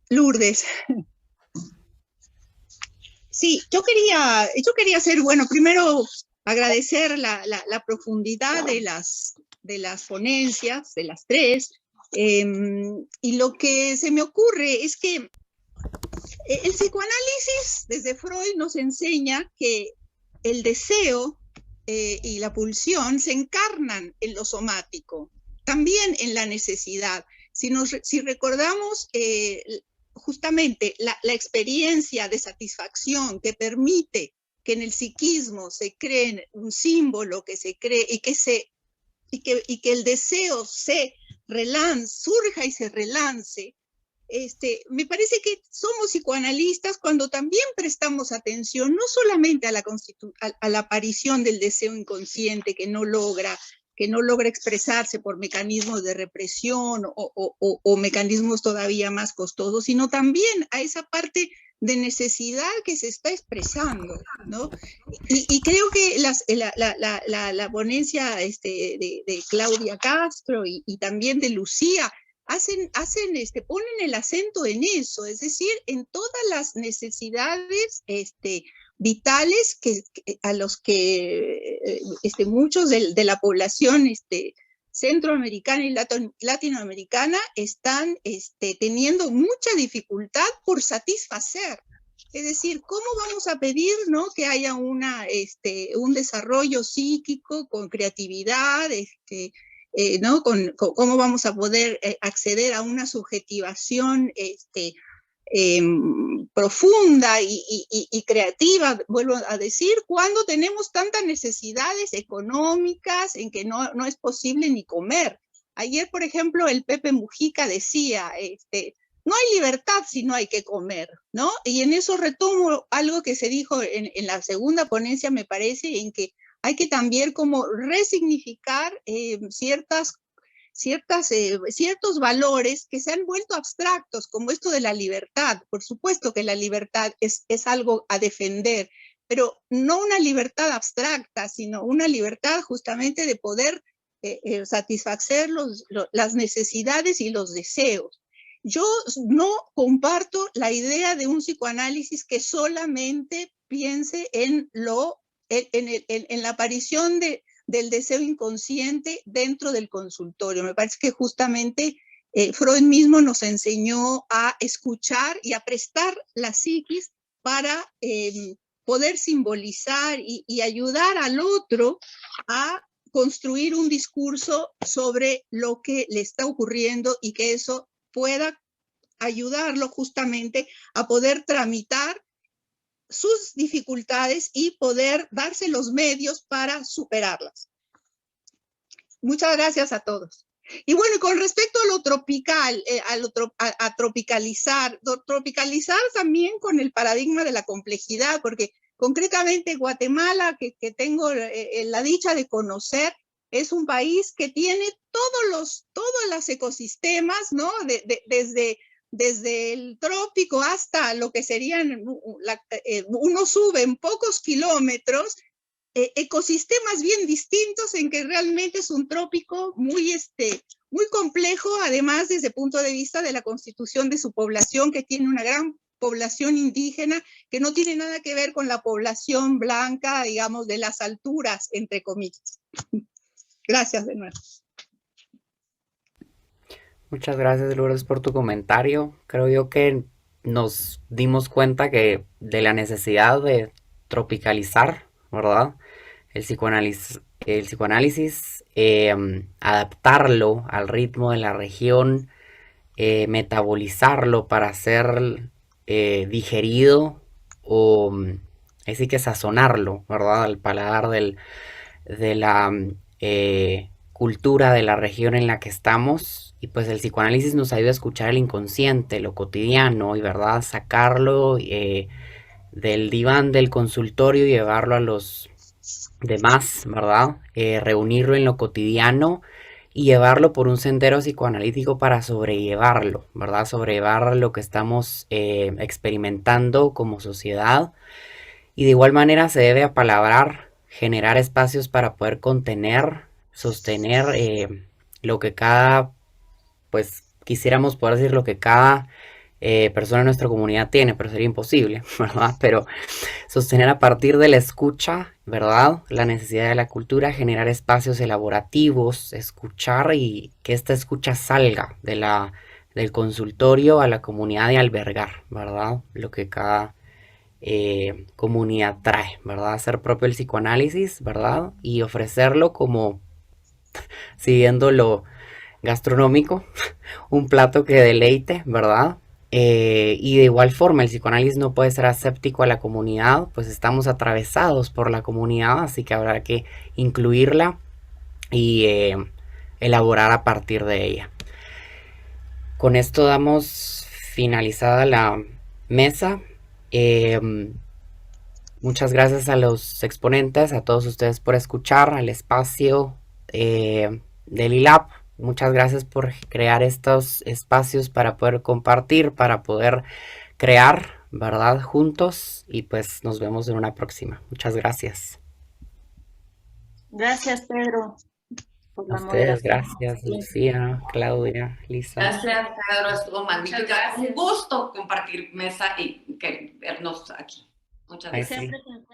Lourdes. Sí, yo quería hacer, bueno, primero agradecer la profundidad de las ponencias, de las tres, y lo que se me ocurre es que el psicoanálisis desde Freud nos enseña que el deseo y la pulsión se encarnan en lo somático, también en la necesidad. Si recordamos justamente la experiencia de satisfacción que permite que en el psiquismo se cree un símbolo que se cree y que el deseo surja y se relance, me parece que somos psicoanalistas cuando también prestamos atención no solamente a la aparición del deseo inconsciente que no logra expresarse por mecanismos de represión o mecanismos todavía más costosos, sino también a esa parte de necesidad que se está expresando, ¿no? Y creo que la ponencia de Claudia Castro y también de Lucía ponen el acento en eso, es decir, en todas las necesidades vitales a los que muchos de la población centroamericana y latinoamericana están teniendo mucha dificultad por satisfacer. Es decir, ¿cómo vamos a pedir, ¿no?, que haya un desarrollo psíquico con creatividad, ¿no? ¿Cómo vamos a poder acceder a una subjetivación profunda y creativa, vuelvo a decir, cuando tenemos tantas necesidades económicas en que no es posible ni comer? Ayer, por ejemplo, el Pepe Mujica decía, no hay libertad si no hay que comer, ¿no? Y en eso retomo algo que se dijo en la segunda ponencia, me parece, en que hay que también como resignificar ciertos valores que se han vuelto abstractos, como esto de la libertad. Por supuesto que la libertad es algo a defender, pero no una libertad abstracta, sino una libertad justamente de poder satisfacer las necesidades y los deseos. Yo no comparto la idea de un psicoanálisis que solamente piense en la aparición del deseo inconsciente dentro del consultorio. Me parece que justamente Freud mismo nos enseñó a escuchar y a prestar la psiquis para poder simbolizar y ayudar al otro a construir un discurso sobre lo que le está ocurriendo y que eso pueda ayudarlo justamente a poder tramitar sus dificultades y poder darse los medios para superarlas. Muchas gracias a todos. Y bueno, con respecto a lo tropical, a tropicalizar también con el paradigma de la complejidad, porque concretamente Guatemala, que tengo la dicha de conocer, es un país que tiene todos los ecosistemas, ¿no? Desde el trópico hasta lo que serían, uno sube en pocos kilómetros, ecosistemas bien distintos en que realmente es un trópico muy complejo, además desde el punto de vista de la constitución de su población, que tiene una gran población indígena que no tiene nada que ver con la población blanca, digamos, de las alturas, entre comillas. Gracias de nuevo. Muchas gracias, Lourdes, por tu comentario. Creo yo que nos dimos cuenta de la necesidad de tropicalizar, ¿verdad?, el psicoanálisis, adaptarlo al ritmo de la región, metabolizarlo para ser digerido o así que sazonarlo, ¿verdad?, al paladar de la cultura de la región en la que estamos. Y pues el psicoanálisis nos ayuda a escuchar el inconsciente, lo cotidiano, y verdad, sacarlo del diván del consultorio y llevarlo a los demás, ¿verdad? Reunirlo en lo cotidiano y llevarlo por un sendero psicoanalítico para sobrellevarlo, ¿verdad? Sobrellevar lo que estamos experimentando como sociedad. Y de igual manera se debe apalabrar, generar espacios para poder contener, sostener lo que pues quisiéramos poder decir lo que cada persona en nuestra comunidad tiene, pero sería imposible, ¿verdad? Pero sostener a partir de la escucha, ¿verdad?, la necesidad de la cultura, generar espacios elaborativos, escuchar y que esta escucha salga del consultorio a la comunidad y albergar, ¿verdad?, lo que cada comunidad trae, ¿verdad?, hacer propio el psicoanálisis, ¿verdad?, y ofrecerlo como, siguiendo lo gastronómico, un plato que deleite, ¿verdad? Y de igual forma el psicoanálisis no puede ser aséptico a la comunidad, pues estamos atravesados por la comunidad, así que habrá que incluirla y elaborar a partir de ella. Con esto damos finalizada la mesa. Muchas gracias a los exponentes, a todos ustedes por escuchar, al espacio del ILAP. Muchas gracias por crear estos espacios para poder compartir, para poder crear, ¿verdad? Juntos, y pues nos vemos en una próxima. Muchas gracias. Gracias, Pedro, por A la ustedes, moderación. gracias, Lucía, Claudia, Lisa. Gracias, Pedro, estuvo magnífica. gracias. Un gusto compartir mesa y vernos aquí. Muchas Ay, gracias. sí. Siempre que